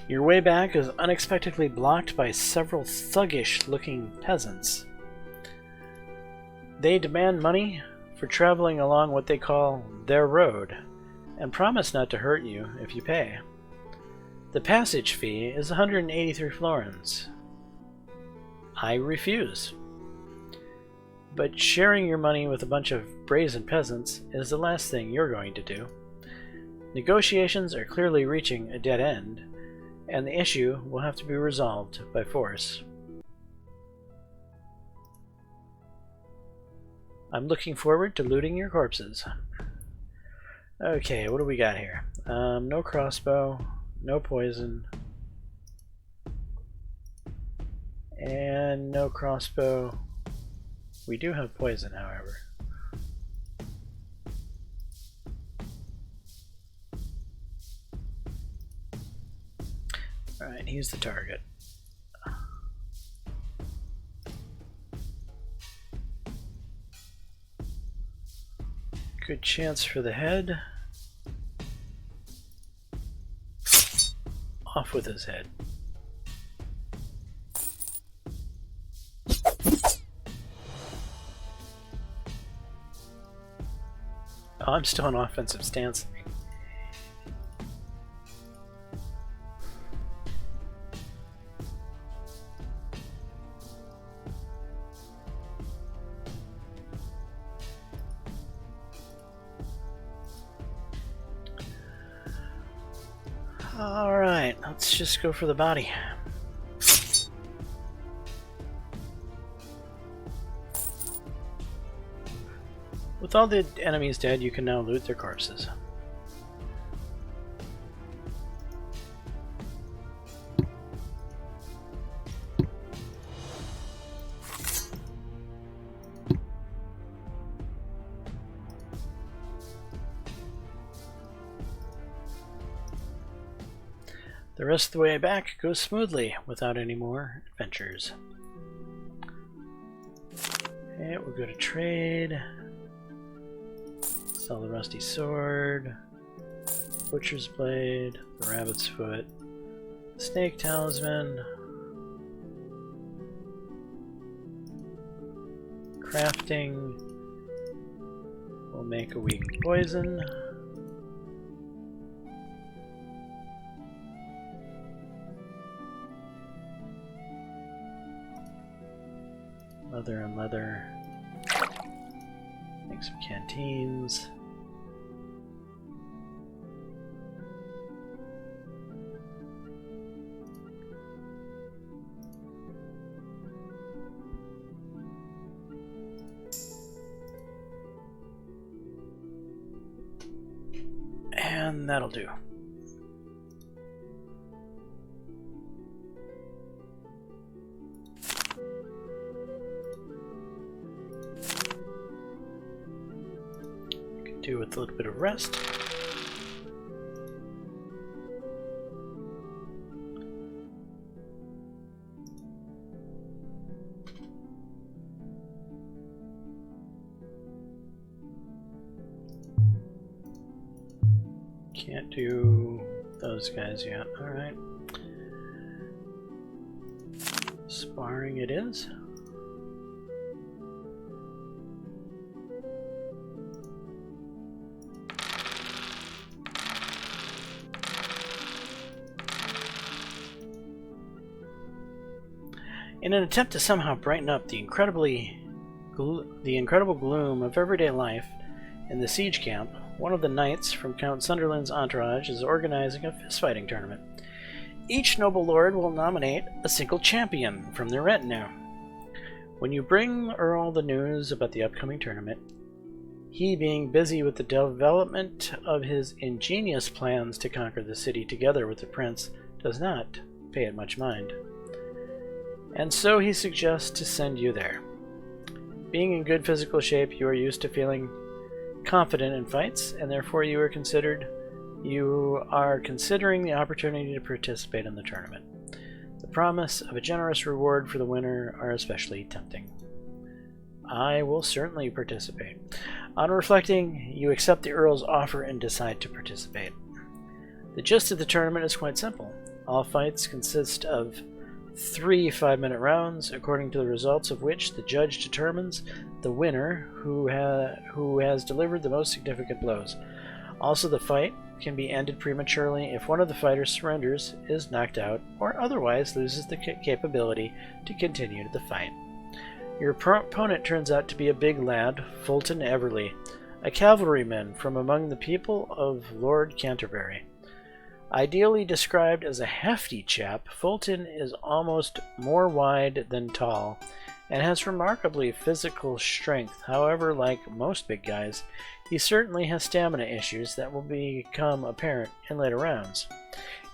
Your way back is unexpectedly blocked by several thuggish-looking peasants. They demand money for traveling along what they call their road, and promise not to hurt you if you pay. The passage fee is 183 florins. I refuse. But sharing your money with a bunch of brazen peasants is the last thing you're going to do. Negotiations are clearly reaching a dead end, and the issue will have to be resolved by force. I'm looking forward to looting your corpses. Okay, what do we got here? No crossbow, no poison, and no crossbow. We do have poison, however. Alright, he's the target. Good chance for the head. Off with his head. Oh, I'm still in offensive stance. Alright, let's just go for the body. With all the enemies dead, you can now loot their corpses. The rest of the way back goes smoothly without any more adventures. Okay, we'll go to trade. Sell the rusty sword, butcher's blade, the rabbit's foot, the snake talisman, crafting. We'll make a weak poison. Leather and leather. Make some canteens. And that'll do. Could do with a little bit of rest. Can't do those guys yet. Alright. Sparring it is. In an attempt to somehow brighten up the incredible gloom of everyday life in the siege camp, one of the knights from Count Sunderland's entourage is organizing a fistfighting tournament. Each noble lord will nominate a single champion from their retinue. When you bring Earl the news about the upcoming tournament, he, being busy with the development of his ingenious plans to conquer the city together with the prince, does not pay it much mind. And so he suggests to send you there. Being in good physical shape, you are used to feeling confident in fights, and therefore you are considering the opportunity to participate in the tournament. The promise of a generous reward for the winner are especially tempting. I will certainly participate. On reflecting, you accept the Earl's offer and decide to participate. The gist of the tournament is quite simple. All fights consist of 3 5-minute rounds, according to the results of which the judge determines the winner who has delivered the most significant blows. Also, the fight can be ended prematurely if one of the fighters surrenders, is knocked out, or otherwise loses the capability to continue the fight. Your opponent turns out to be a big lad, Fulton Everly, a cavalryman from among the people of Lord Canterbury. Ideally described as a hefty chap, Fulton is almost more wide than tall, and has remarkably physical strength. However, like most big guys, he certainly has stamina issues that will become apparent in later rounds.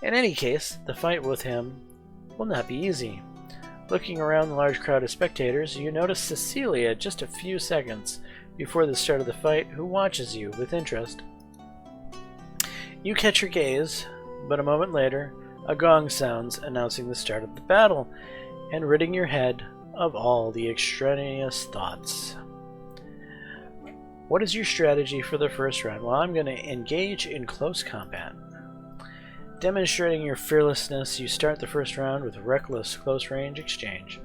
In any case, the fight with him will not be easy. Looking around the large crowd of spectators, you notice Cecilia just a few seconds before the start of the fight, who watches you with interest. You catch her gaze, but a moment later, a gong sounds announcing the start of the battle, and ridding your head of all the extraneous thoughts. What is your strategy for the first round? Well, I'm going to engage in close combat. Demonstrating your fearlessness, you start the first round with a reckless close-range exchange.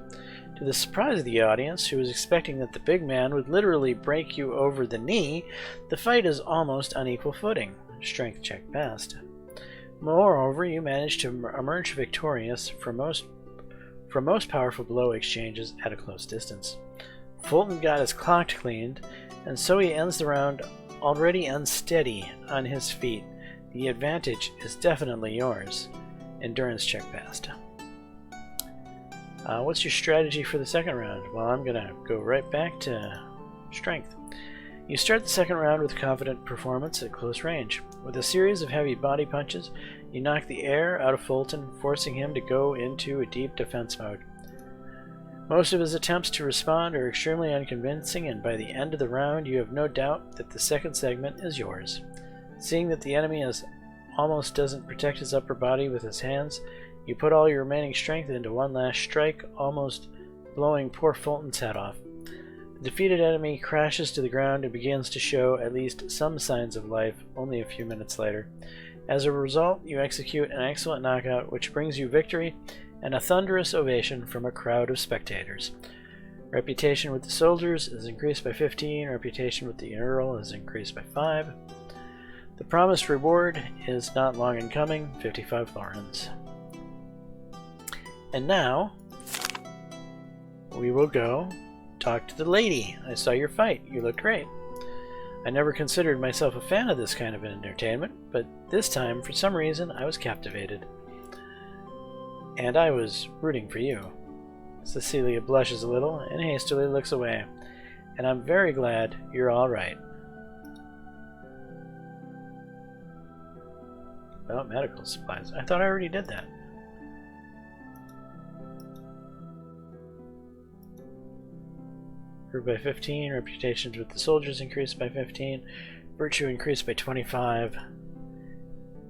To the surprise of the audience, who was expecting that the big man would literally break you over the knee, the fight is almost on equal footing. Strength check passed. Moreover, you manage to emerge victorious from most powerful blow exchanges at a close distance. Fulton got his clock cleaned, and so he ends the round already unsteady on his feet. The advantage is definitely yours. Endurance check passed. What's your strategy for the second round? Well, I'm going to go right back to strength. You start the second round with confident performance at close range. With a series of heavy body punches, you knock the air out of Fulton, forcing him to go into a deep defense mode. Most of his attempts to respond are extremely unconvincing, and by the end of the round, you have no doubt that the second segment is yours. Seeing that the enemy almost doesn't protect his upper body with his hands, you put all your remaining strength into one last strike, almost blowing poor Fulton's head off. The defeated enemy crashes to the ground and begins to show at least some signs of life only a few minutes later. As a result, you execute an excellent knockout, which brings you victory and a thunderous ovation from a crowd of spectators. Reputation with the soldiers is increased by 15, reputation with the Earl is increased by 5. The promised reward is not long in coming, 55 florins. And now, we will go talk to the lady. I saw your fight. You looked great. I never considered myself a fan of this kind of entertainment, but this time, for some reason, I was captivated. And I was rooting for you. Cecilia blushes a little and hastily looks away. And I'm very glad you're all right. About medical supplies. I thought I already did that. Improved by 15, reputations with the soldiers increased by 15, virtue increased by 25,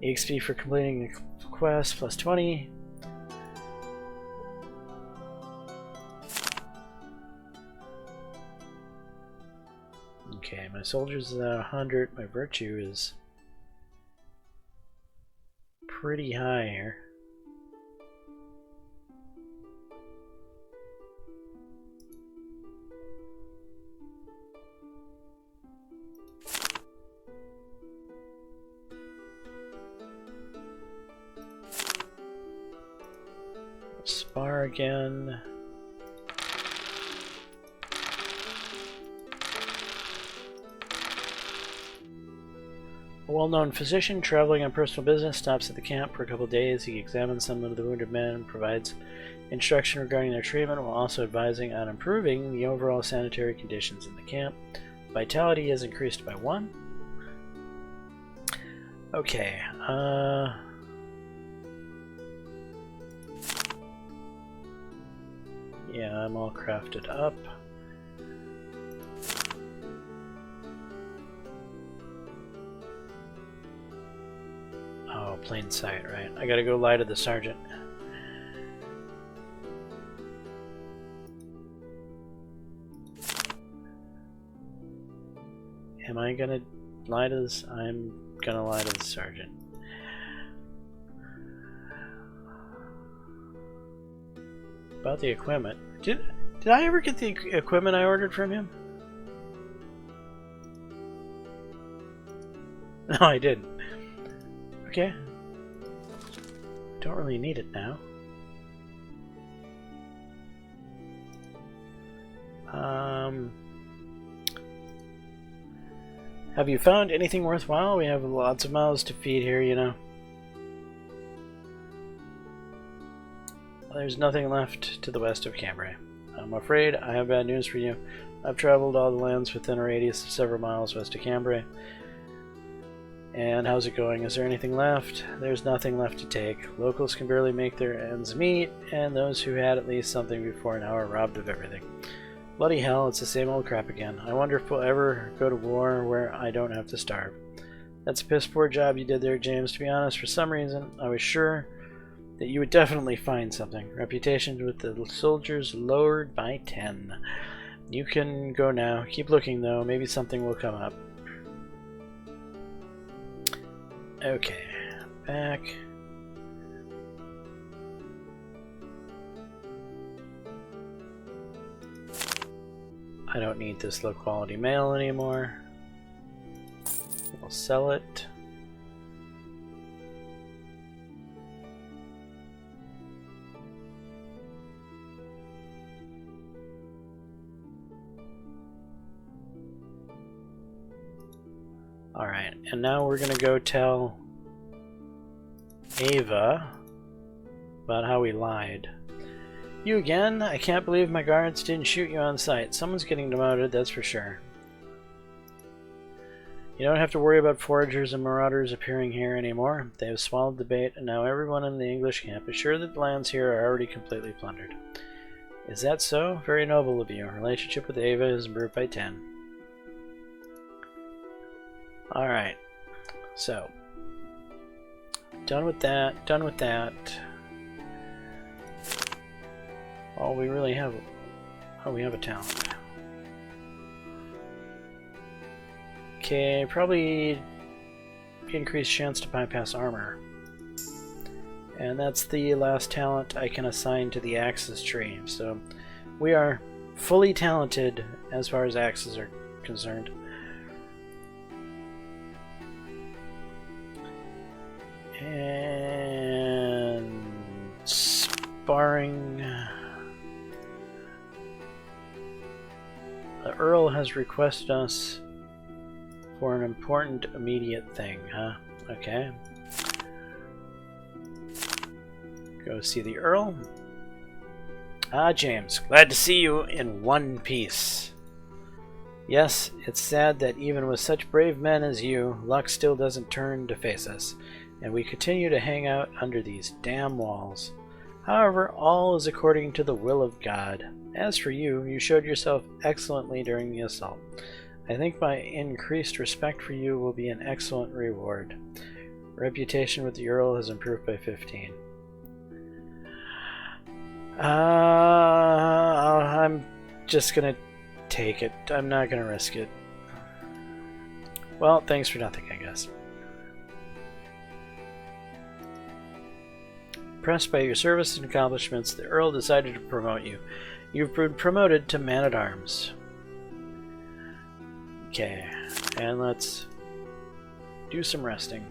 EXP for completing the quest plus 20. Okay, my soldiers is at 100, my virtue is pretty high here. Spar again. A well-known physician traveling on personal business stops at the camp for a couple of days. He examines some of the wounded men and provides instruction regarding their treatment while also advising on improving the overall sanitary conditions in the camp. Vitality is increased by 1. Okay, yeah, I'm all crafted up. Oh, plain sight, right? I gotta go lie to the sergeant. Am I gonna lie to this? I'm gonna lie to the sergeant. About the equipment. Did I ever get the equipment I ordered from him? No, I didn't. Okay. Don't really need it now. Have you found anything worthwhile? We have lots of mouths to feed here, you know. There's nothing left to the west of Cambrai. I'm afraid I have bad news for you. I've traveled all the lands within a radius of several miles west of Cambrai. And how's it going? Is there anything left? There's nothing left to take. Locals can barely make their ends meet, and those who had at least something before now are robbed of everything. Bloody hell, it's the same old crap again. I wonder if we'll ever go to war where I don't have to starve. That's a piss poor job you did there, James. To be honest, for some reason, I was sure that you would definitely find something. Reputation with the soldiers lowered by 10. You can go now. Keep looking, though. Maybe something will come up. Okay, back. I don't need this low quality mail anymore. We'll sell it. Alright, and now we're gonna go tell Ava about how we lied. You again? I can't believe my guards didn't shoot you on sight. Someone's getting demoted, that's for sure. You don't have to worry about foragers and marauders appearing here anymore. They have swallowed the bait, and now everyone in the English camp is sure that the lands here are already completely plundered. Is that so? Very noble of you. Relationship with Ava is improved by 10. Alright, so done with that, done with that. Oh, we really have, oh, we have a talent. Okay, probably increased chance to bypass armor. And that's the last talent I can assign to the axes tree. So we are fully talented as far as axes are concerned. And sparring. The Earl has requested us for an important immediate thing, huh? Okay. Go see the Earl. Ah, James, glad to see you in one piece. Yes, it's sad that even with such brave men as you, luck still doesn't turn to face us, and we continue to hang out under these damn walls. However, all is according to the will of God. As for you, you showed yourself excellently during the assault. I think my increased respect for you will be an excellent reward. Reputation with the Earl has improved by 15. I'm just gonna take it. I'm not gonna risk it. Well, thanks for nothing, I guess. Impressed by your service and accomplishments, the Earl decided to promote you. You've been promoted to Man-at-Arms. Okay, and let's do some resting.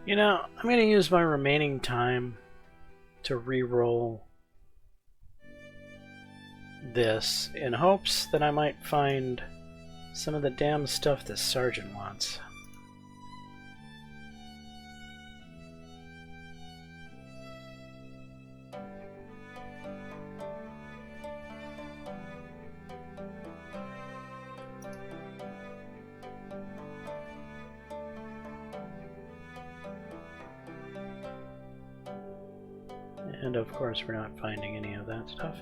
You know, I'm going to use my remaining time to re-roll this in hopes that I might find some of the damn stuff the sergeant wants. And of course we're not finding any of that stuff.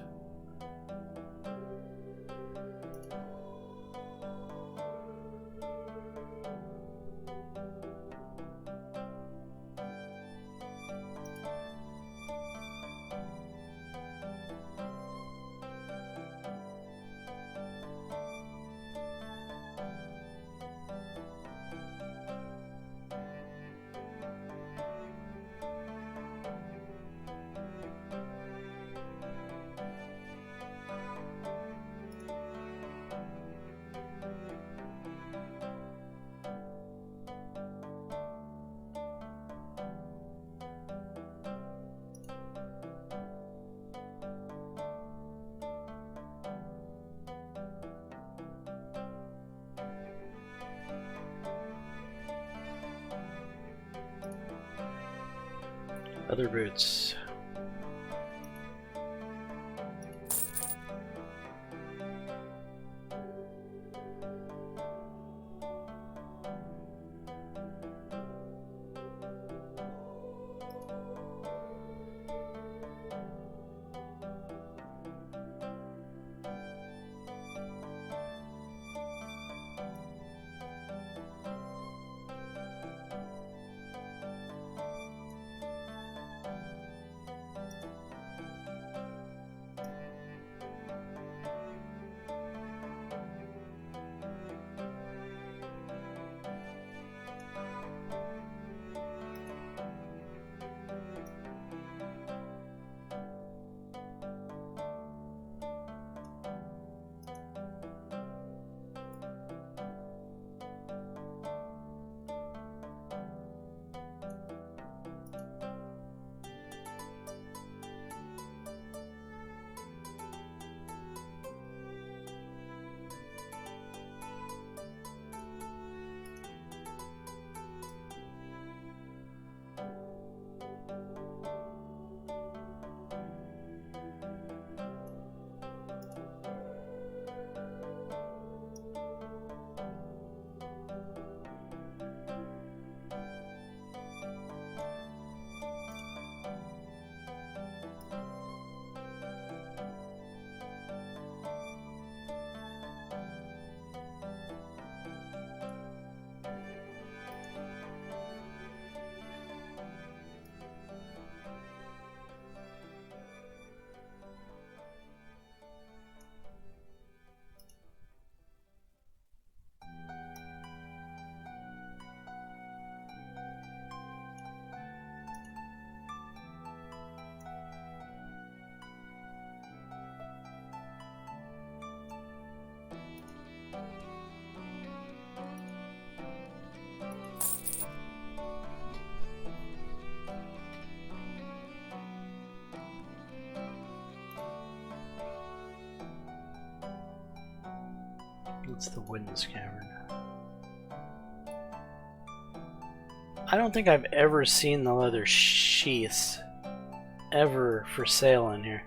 Other boots. It's the Witness Cavern. I don't think I've ever seen the leather sheaths ever for sale in here.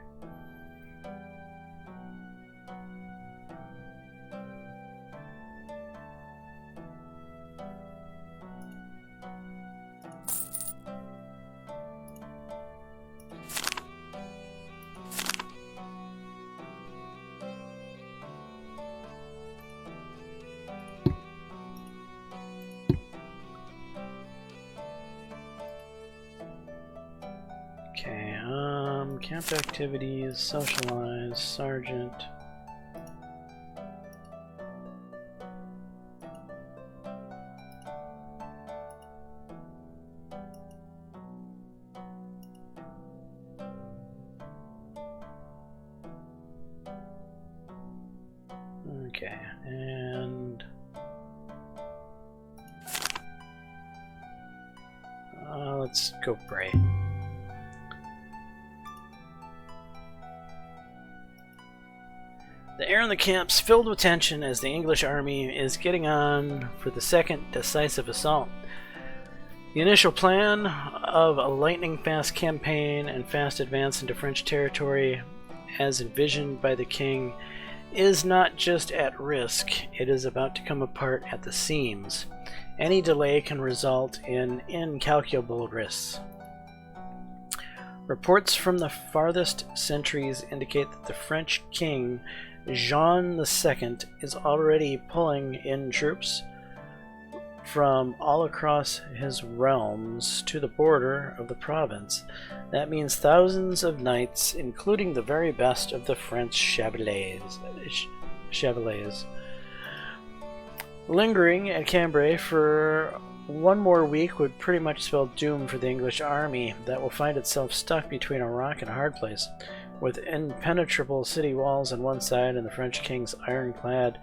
Camp activities, socialize, sergeant. Okay, and Let's go pray. The air in the camp's filled with tension as the English army is getting on for the second decisive assault. The initial plan of a lightning-fast campaign and fast advance into French territory, as envisioned by the king, is not just at risk, it is about to come apart at the seams. Any delay can result in incalculable risks. Reports from the farthest centuries indicate that the French king, Jean II, is already pulling in troops from all across his realms to the border of the province. That means thousands of knights, including the very best of the French chevaliers. Lingering at Cambrai for one more week would pretty much spell doom for the English army that will find itself stuck between a rock and a hard place, with impenetrable city walls on one side and the French king's ironclad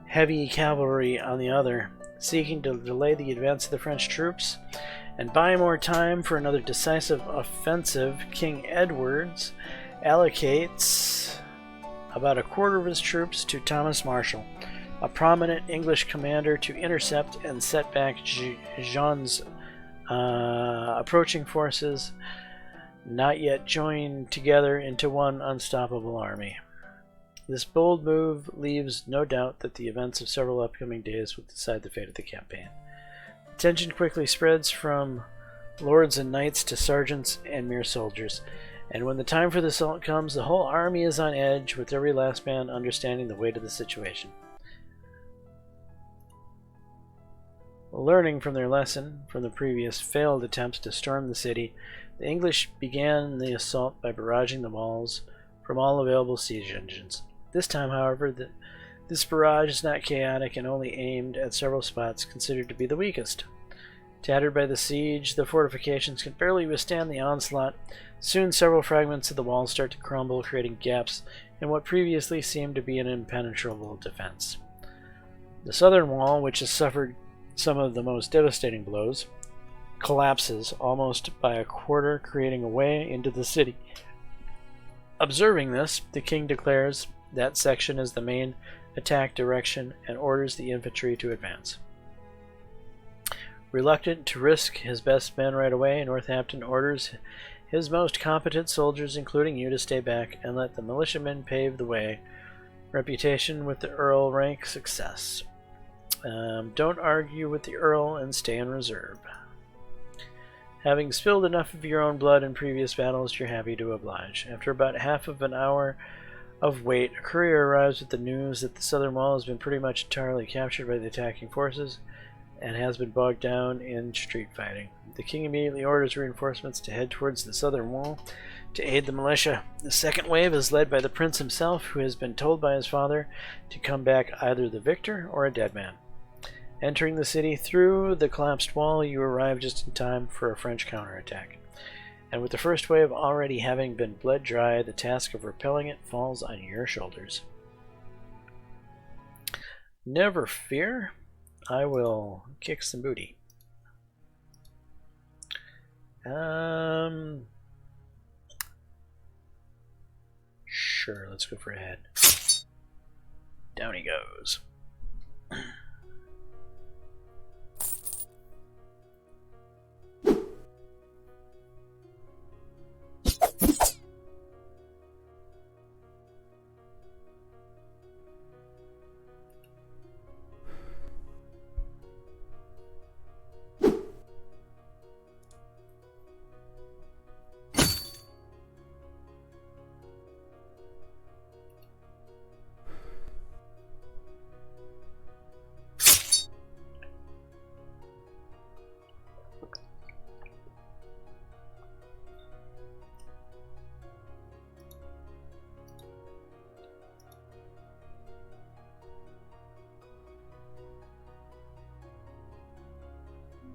heavy cavalry on the other, seeking to delay the advance of the French troops and buy more time for another decisive offensive. King Edward allocates about a quarter of his troops to Thomas Marshall, a prominent English commander, to intercept and set back Jean's approaching forces, not yet joined together into one unstoppable army. This bold move leaves no doubt that the events of several upcoming days will decide the fate of the campaign. The tension quickly spreads from lords and knights to sergeants and mere soldiers, and when the time for the assault comes, the whole army is on edge, with every last man understanding the weight of the situation. Learning from their lesson from the previous failed attempts to storm the city, the English began the assault by barraging the walls from all available siege engines. This time, however, this barrage is not chaotic and only aimed at several spots considered to be the weakest. Tattered by the siege, the fortifications can barely withstand the onslaught. Soon several fragments of the walls start to crumble, creating gaps in what previously seemed to be an impenetrable defense. The southern wall, which has suffered some of the most devastating blows, collapses almost by a quarter, creating a way into the city. Observing this, the king declares that section is the main attack direction and orders the infantry to advance. Reluctant to risk his best men right away, Northampton orders his most competent soldiers, including you, to stay back and let the militiamen pave the way. Reputation with the Earl rank success. Don't argue with the Earl and stay in reserve. Having spilled enough of your own blood in previous battles, you're happy to oblige. After about half of an hour of wait, a courier arrives with the news that the southern wall has been pretty much entirely captured by the attacking forces and has been bogged down in street fighting. The king immediately orders reinforcements to head towards the southern wall to aid the militia. The second wave is led by the prince himself, who has been told by his father to come back either the victor or a dead man. Entering the city through the collapsed wall, you arrive just in time for a French counterattack. And with the first wave already having been bled dry, the task of repelling it falls on your shoulders. Never fear, I will kick some booty. Sure, let's go for a head. Down he goes.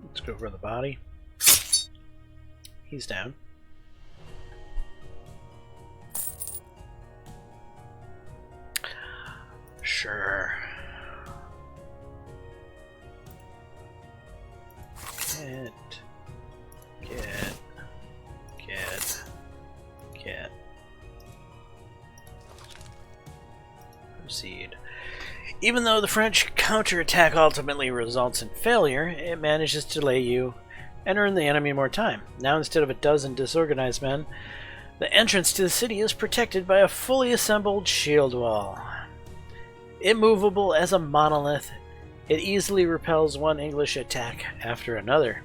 Let's go for the body. He's down. Sure. Get Even though the French counterattack ultimately results in failure, it manages to delay you and earn the enemy more time. Now, instead of a dozen disorganized men, the entrance to the city is protected by a fully assembled shield wall. Immovable as a monolith, it easily repels one English attack after another.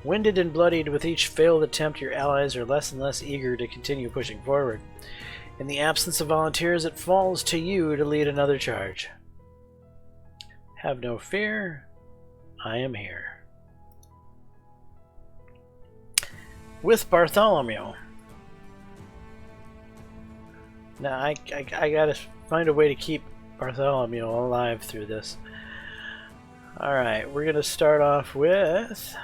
Winded and bloodied with each failed attempt, your allies are less and less eager to continue pushing forward. In the absence of volunteers, it falls to you to lead another charge. Have no fear, I am here. With Bartholomew. Now, I gotta find a way to keep Bartholomew alive through this. Alright, we're gonna start off with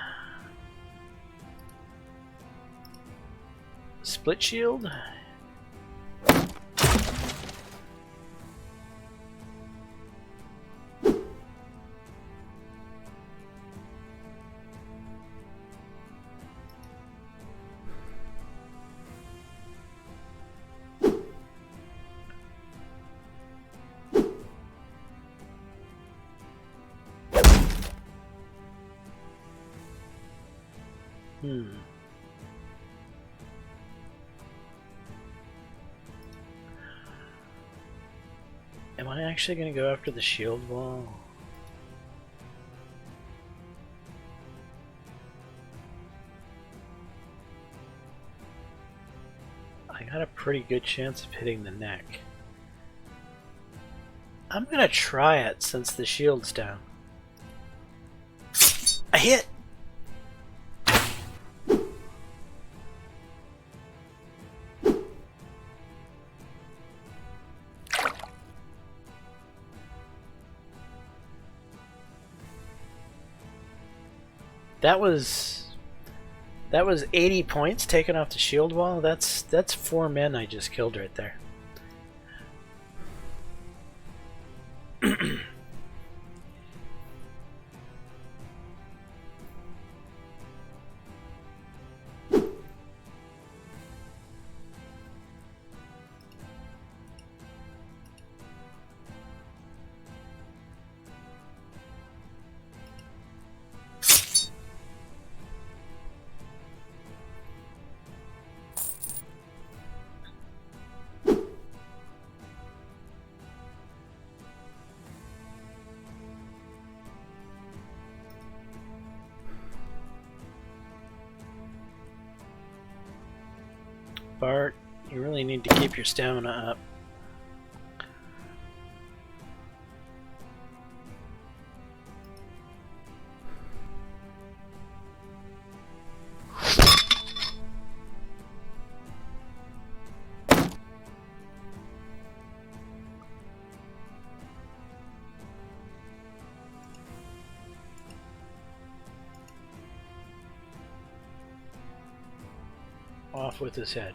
Split Shield. Am I actually going to go after the shield wall? I got a pretty good chance of hitting the neck. I'm going to try it since the shield's down. I hit! That was 80 points taken off the shield wall. That's 4 men I just killed right there. Bart, you really need to keep your stamina up. Off with his head.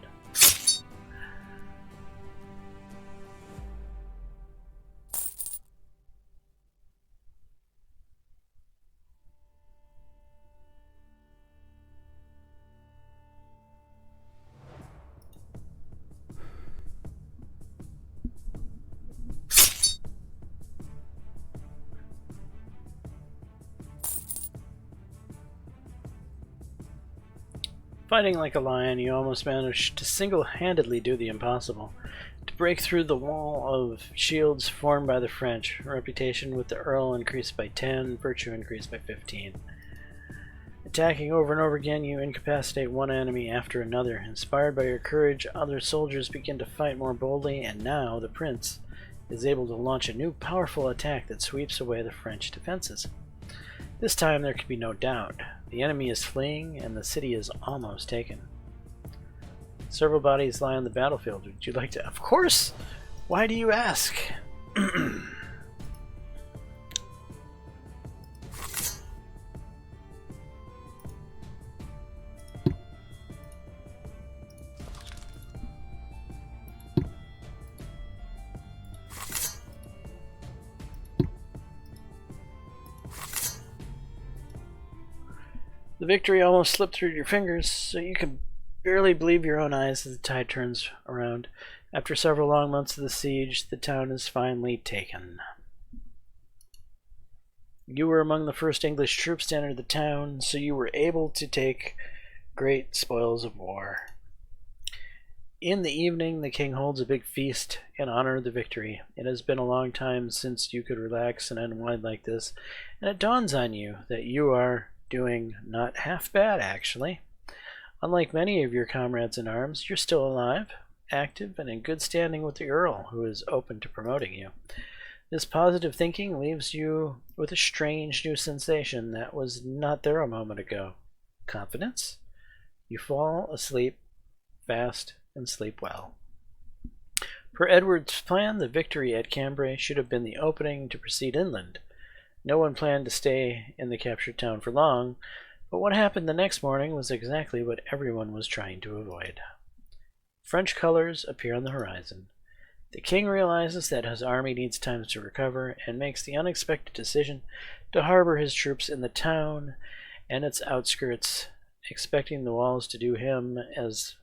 Fighting like a lion, you almost managed to single-handedly do the impossible. To break through the wall of shields formed by the French. Reputation with the Earl increased by 10, virtue increased by 15. Attacking over and over again, you incapacitate one enemy after another. Inspired by your courage, other soldiers begin to fight more boldly, and now the Prince is able to launch a new powerful attack that sweeps away the French defenses. This time there can be no doubt. The enemy is fleeing, and the city is almost taken. Several bodies lie on the battlefield. Would you like to? Of course! Why do you ask? The victory almost slipped through your fingers, so you can barely believe your own eyes as the tide turns around. After several long months of the siege, the town is finally taken. You were among the first English troops to enter the town, so you were able to take great spoils of war. In the evening, the king holds a big feast in honor of the victory. It has been a long time since you could relax and unwind like this, and it dawns on you that you are doing not half bad, actually. Unlike many of your comrades in arms, you're still alive, active, and in good standing with the Earl, who is open to promoting you. This positive thinking leaves you with a strange new sensation that was not there a moment ago. Confidence? You fall asleep fast and sleep well. Per Edward's plan, the victory at Cambrai should have been the opening to proceed inland. No one planned to stay in the captured town for long, but what happened the next morning was exactly what everyone was trying to avoid. French colors appear on the horizon. The king realizes that his army needs time to recover and makes the unexpected decision to harbor his troops in the town and its outskirts, expecting the walls to do him as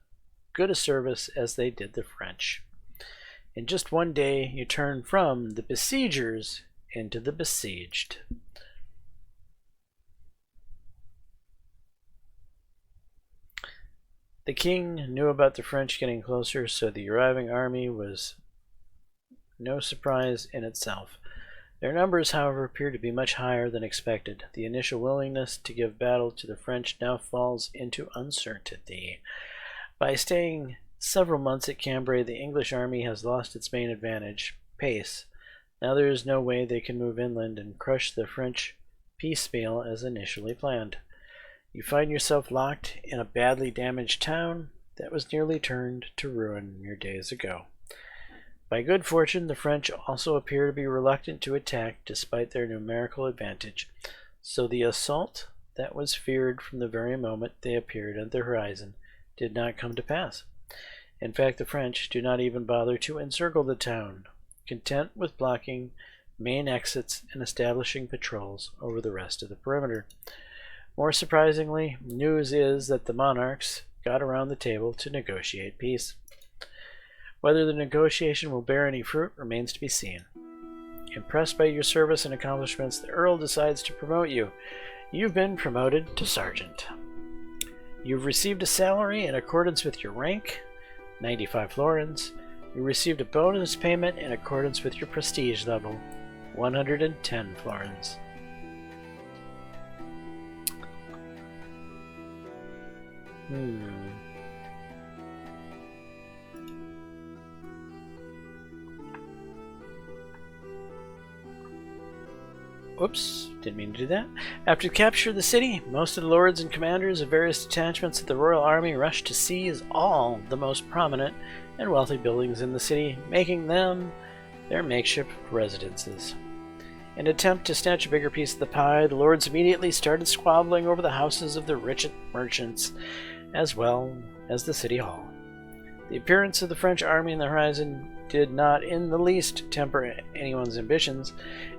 good a service as they did the French. In just one day, you turn from the besiegers into the besieged. The king knew about the French getting closer, so the arriving army was no surprise in itself. Their numbers, however, appear to be much higher than expected. The initial willingness to give battle to the French now falls into uncertainty. By staying several months at Cambrai, the English army has lost its main advantage, pace. Now there is no way they can move inland and crush the French piecemeal as initially planned. You find yourself locked in a badly damaged town that was nearly turned to ruin mere days ago. By good fortune, the French also appear to be reluctant to attack despite their numerical advantage, so the assault that was feared from the very moment they appeared at the horizon did not come to pass. In fact, the French do not even bother to encircle the town, content with blocking main exits and establishing patrols over the rest of the perimeter. More surprisingly, news is that the monarchs got around the table to negotiate peace. Whether the negotiation will bear any fruit remains to be seen. Impressed by your service and accomplishments, the Earl decides to promote you. You've been promoted to sergeant. You've received a salary in accordance with your rank, 95 florins. You received a bonus payment in accordance with your prestige level, 110 florins. Oops, didn't mean to do that. After capture of the city, most of the lords and commanders of various detachments of the royal army rushed to seize all the most prominent and wealthy buildings in the city, making them their makeshift residences. In an attempt to snatch a bigger piece of the pie, the lords immediately started squabbling over the houses of the rich merchants, as well as the city hall. The appearance of the French army in the horizon did not in the least temper anyone's ambitions,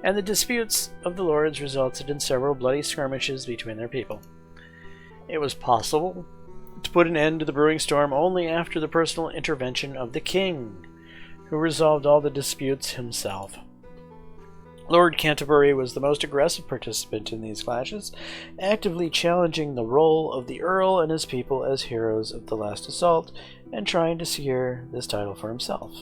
and the disputes of the lords resulted in several bloody skirmishes between their people. It was possible to put an end to the brewing storm only after the personal intervention of the king, who resolved all the disputes himself. Lord Canterbury was the most aggressive participant in these clashes, actively challenging the role of the Earl and his people as heroes of the last assault, and trying to secure this title for himself.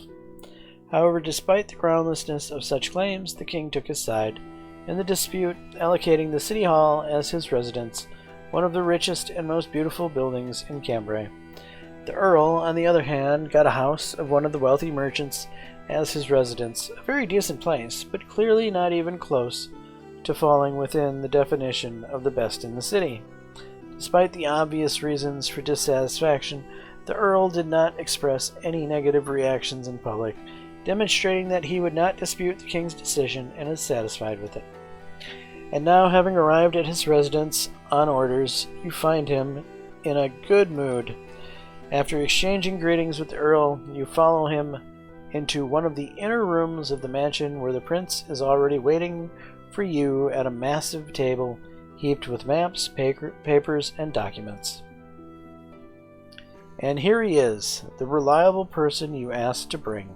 However, despite the groundlessness of such claims, the king took his side in the dispute, allocating the city hall as his residence, one of the richest and most beautiful buildings in Cambrai. The Earl, on the other hand, got a house of one of the wealthy merchants as his residence, a very decent place, but clearly not even close to falling within the definition of the best in the city. Despite the obvious reasons for dissatisfaction, the Earl did not express any negative reactions in public, demonstrating that he would not dispute the king's decision and is satisfied with it. And now, having arrived at his residence on orders, you find him in a good mood. After exchanging greetings with the Earl, you follow him into one of the inner rooms of the mansion where the prince is already waiting for you at a massive table heaped with maps, papers, and documents. And here he is, the reliable person you asked to bring.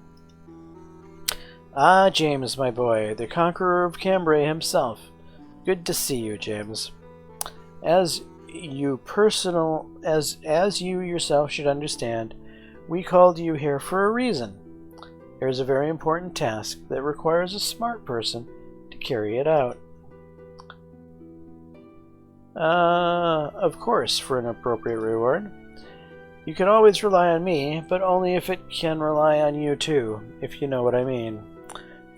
Ah, James, my boy, the conqueror of Cambrai himself. Good to see you, James. As you yourself should understand, we called you here for a reason. There is a very important task that requires a smart person to carry it out. Of course, for an appropriate reward. You can always rely on me, but only if it can rely on you too, if you know what I mean.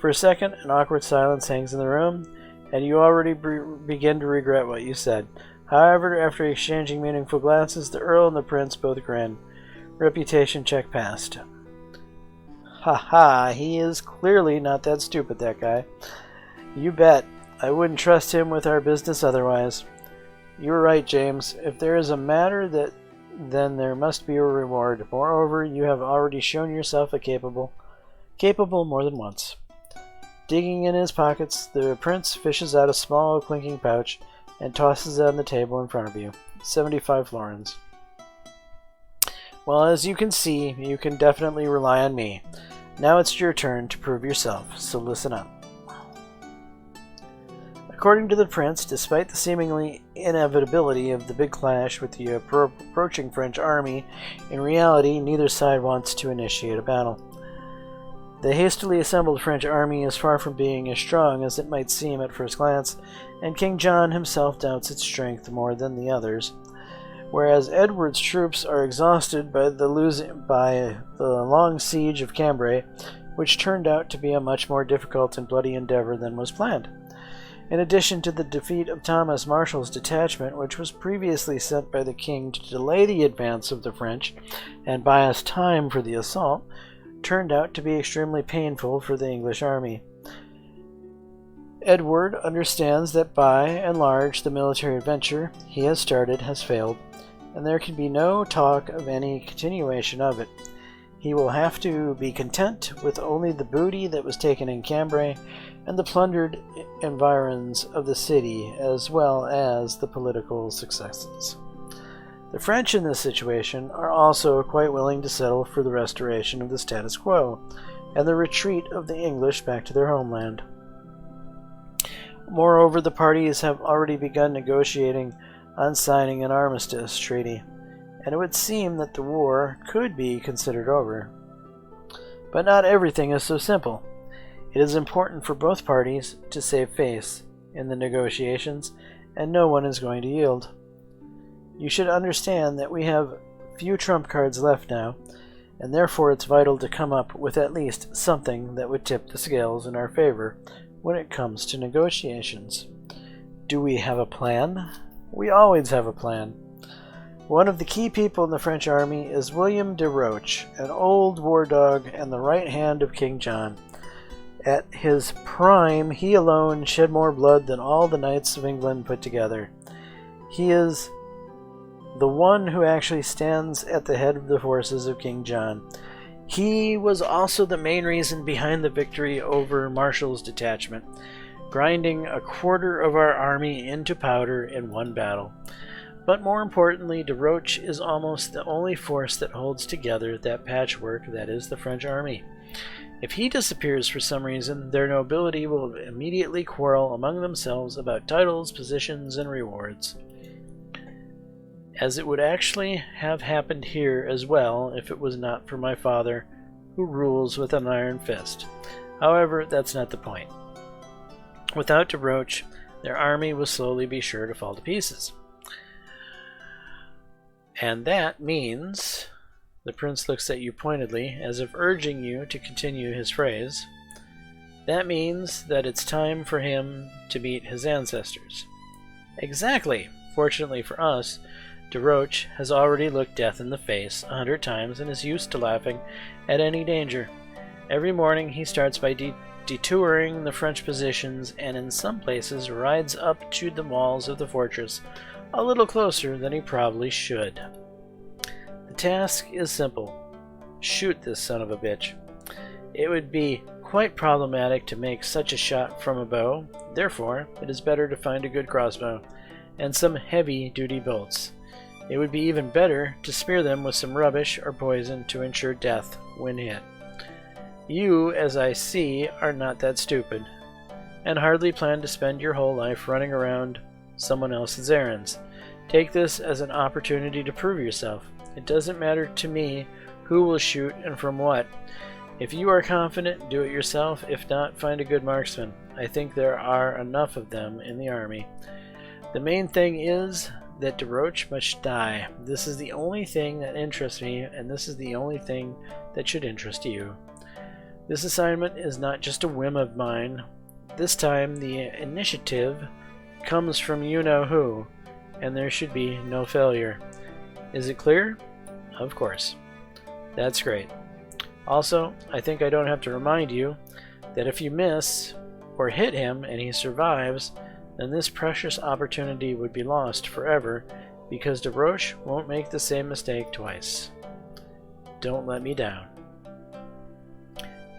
For a second, an awkward silence hangs in the room, and you already begin to regret what you said. However, after exchanging meaningful glances, the Earl and the Prince both grin. Reputation check passed. Ha, he is clearly not that stupid, that guy. You bet. I wouldn't trust him with our business otherwise. You're right, James. If there is a matter then there must be a reward. Moreover, you have already shown yourself capable more than once. Digging in his pockets, the prince fishes out a small clinking pouch and tosses it on the table in front of you. 75 florins. Well, as you can see, you can definitely rely on me. Now it's your turn to prove yourself, so listen up. According to the prince, despite the seemingly inevitability of the big clash with the approaching French army, in reality neither side wants to initiate a battle. The hastily assembled French army is far from being as strong as it might seem at first glance, and King John himself doubts its strength more than the others. Whereas Edward's troops are exhausted by the long siege of Cambrai, which turned out to be a much more difficult and bloody endeavor than was planned. In addition to the defeat of Thomas Marshall's detachment, which was previously sent by the king to delay the advance of the French and buy us time for the assault, turned out to be extremely painful for the English army. Edward understands that by and large the military adventure he has started has failed, and there can be no talk of any continuation of it. He will have to be content with only the booty that was taken in Cambrai and the plundered environs of the city, as well as the political successes. The French in this situation are also quite willing to settle for the restoration of the status quo and the retreat of the English back to their homeland. Moreover, the parties have already begun negotiating on signing an armistice treaty, and it would seem that the war could be considered over. But not everything is so simple. It is important for both parties to save face in the negotiations, and no one is going to yield. You should understand that we have few trump cards left now, and therefore it's vital to come up with at least something that would tip the scales in our favor when it comes to negotiations. Do we have a plan? We always have a plan. One of the key people in the French army is William de Roche, an old war dog and the right hand of King John. At his prime, he alone shed more blood than all the knights of England put together. He is the one who actually stands at the head of the forces of King John. He was also the main reason behind the victory over Marshall's detachment, grinding a quarter of our army into powder in one battle. But more importantly, de Roche is almost the only force that holds together that patchwork that is the French army. If he disappears for some reason, their nobility will immediately quarrel among themselves about titles, positions, and rewards. As it would actually have happened here as well if it was not for my father, who rules with an iron fist. However, that's not the point. Without de Roche, their army will slowly be sure to fall to pieces. And that means... The prince looks at you pointedly, as if urging you to continue his phrase. That means that it's time for him to meet his ancestors. Exactly! Fortunately for us, de Roche has already looked death in the face 100 times and is used to laughing at any danger. Every morning he starts by detouring the French positions and in some places rides up to the walls of the fortress a little closer than he probably should. The task is simple. Shoot this son of a bitch. It would be quite problematic to make such a shot from a bow, therefore it is better to find a good crossbow and some heavy-duty bolts. It would be even better to spear them with some rubbish or poison to ensure death when hit. You, as I see, are not that stupid. and hardly plan to spend your whole life running around someone else's errands. Take this as an opportunity to prove yourself. It doesn't matter to me who will shoot and from what. If you are confident, do it yourself. If not, find a good marksman. I think there are enough of them in the army. The main thing is that DeRoche must die. This is the only thing that interests me, and this is the only thing that should interest you. This assignment is not just a whim of mine. This time the initiative comes from you-know-who, and there should be no failure. Is it clear? Of course. That's great. Also, I think I don't have to remind you that if you miss or hit him and he survives, then this precious opportunity would be lost forever because DeRoche won't make the same mistake twice. Don't let me down.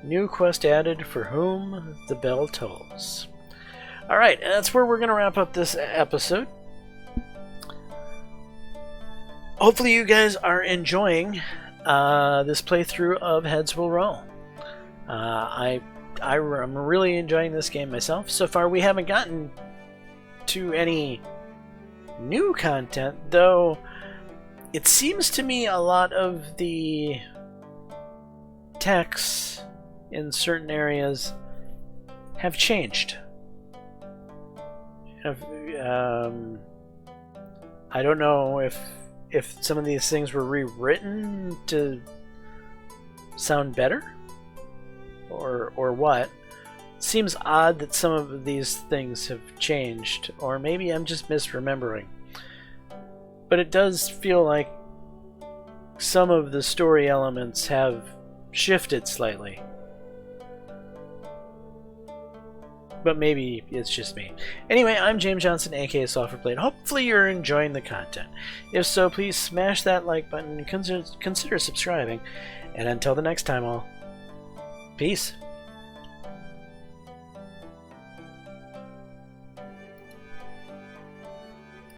New quest added, For Whom the Bell Tolls. Alright, that's where we're going to wrap up this episode. Hopefully you guys are enjoying this playthrough of Heads Will Roll. I'm really enjoying this game myself. So far we haven't gotten to any new content, though it seems to me a lot of the texts in certain areas have changed. I don't know if some of these things were rewritten to sound better or what. It seems odd that some of these things have changed, or maybe I'm just misremembering. But it does feel like some of the story elements have shifted slightly. But maybe it's just me. Anyway, I'm James Johnson, aka Softwareblade. Hopefully you're enjoying the content. If so, please smash that like button and consider subscribing. And until the next time, all, peace.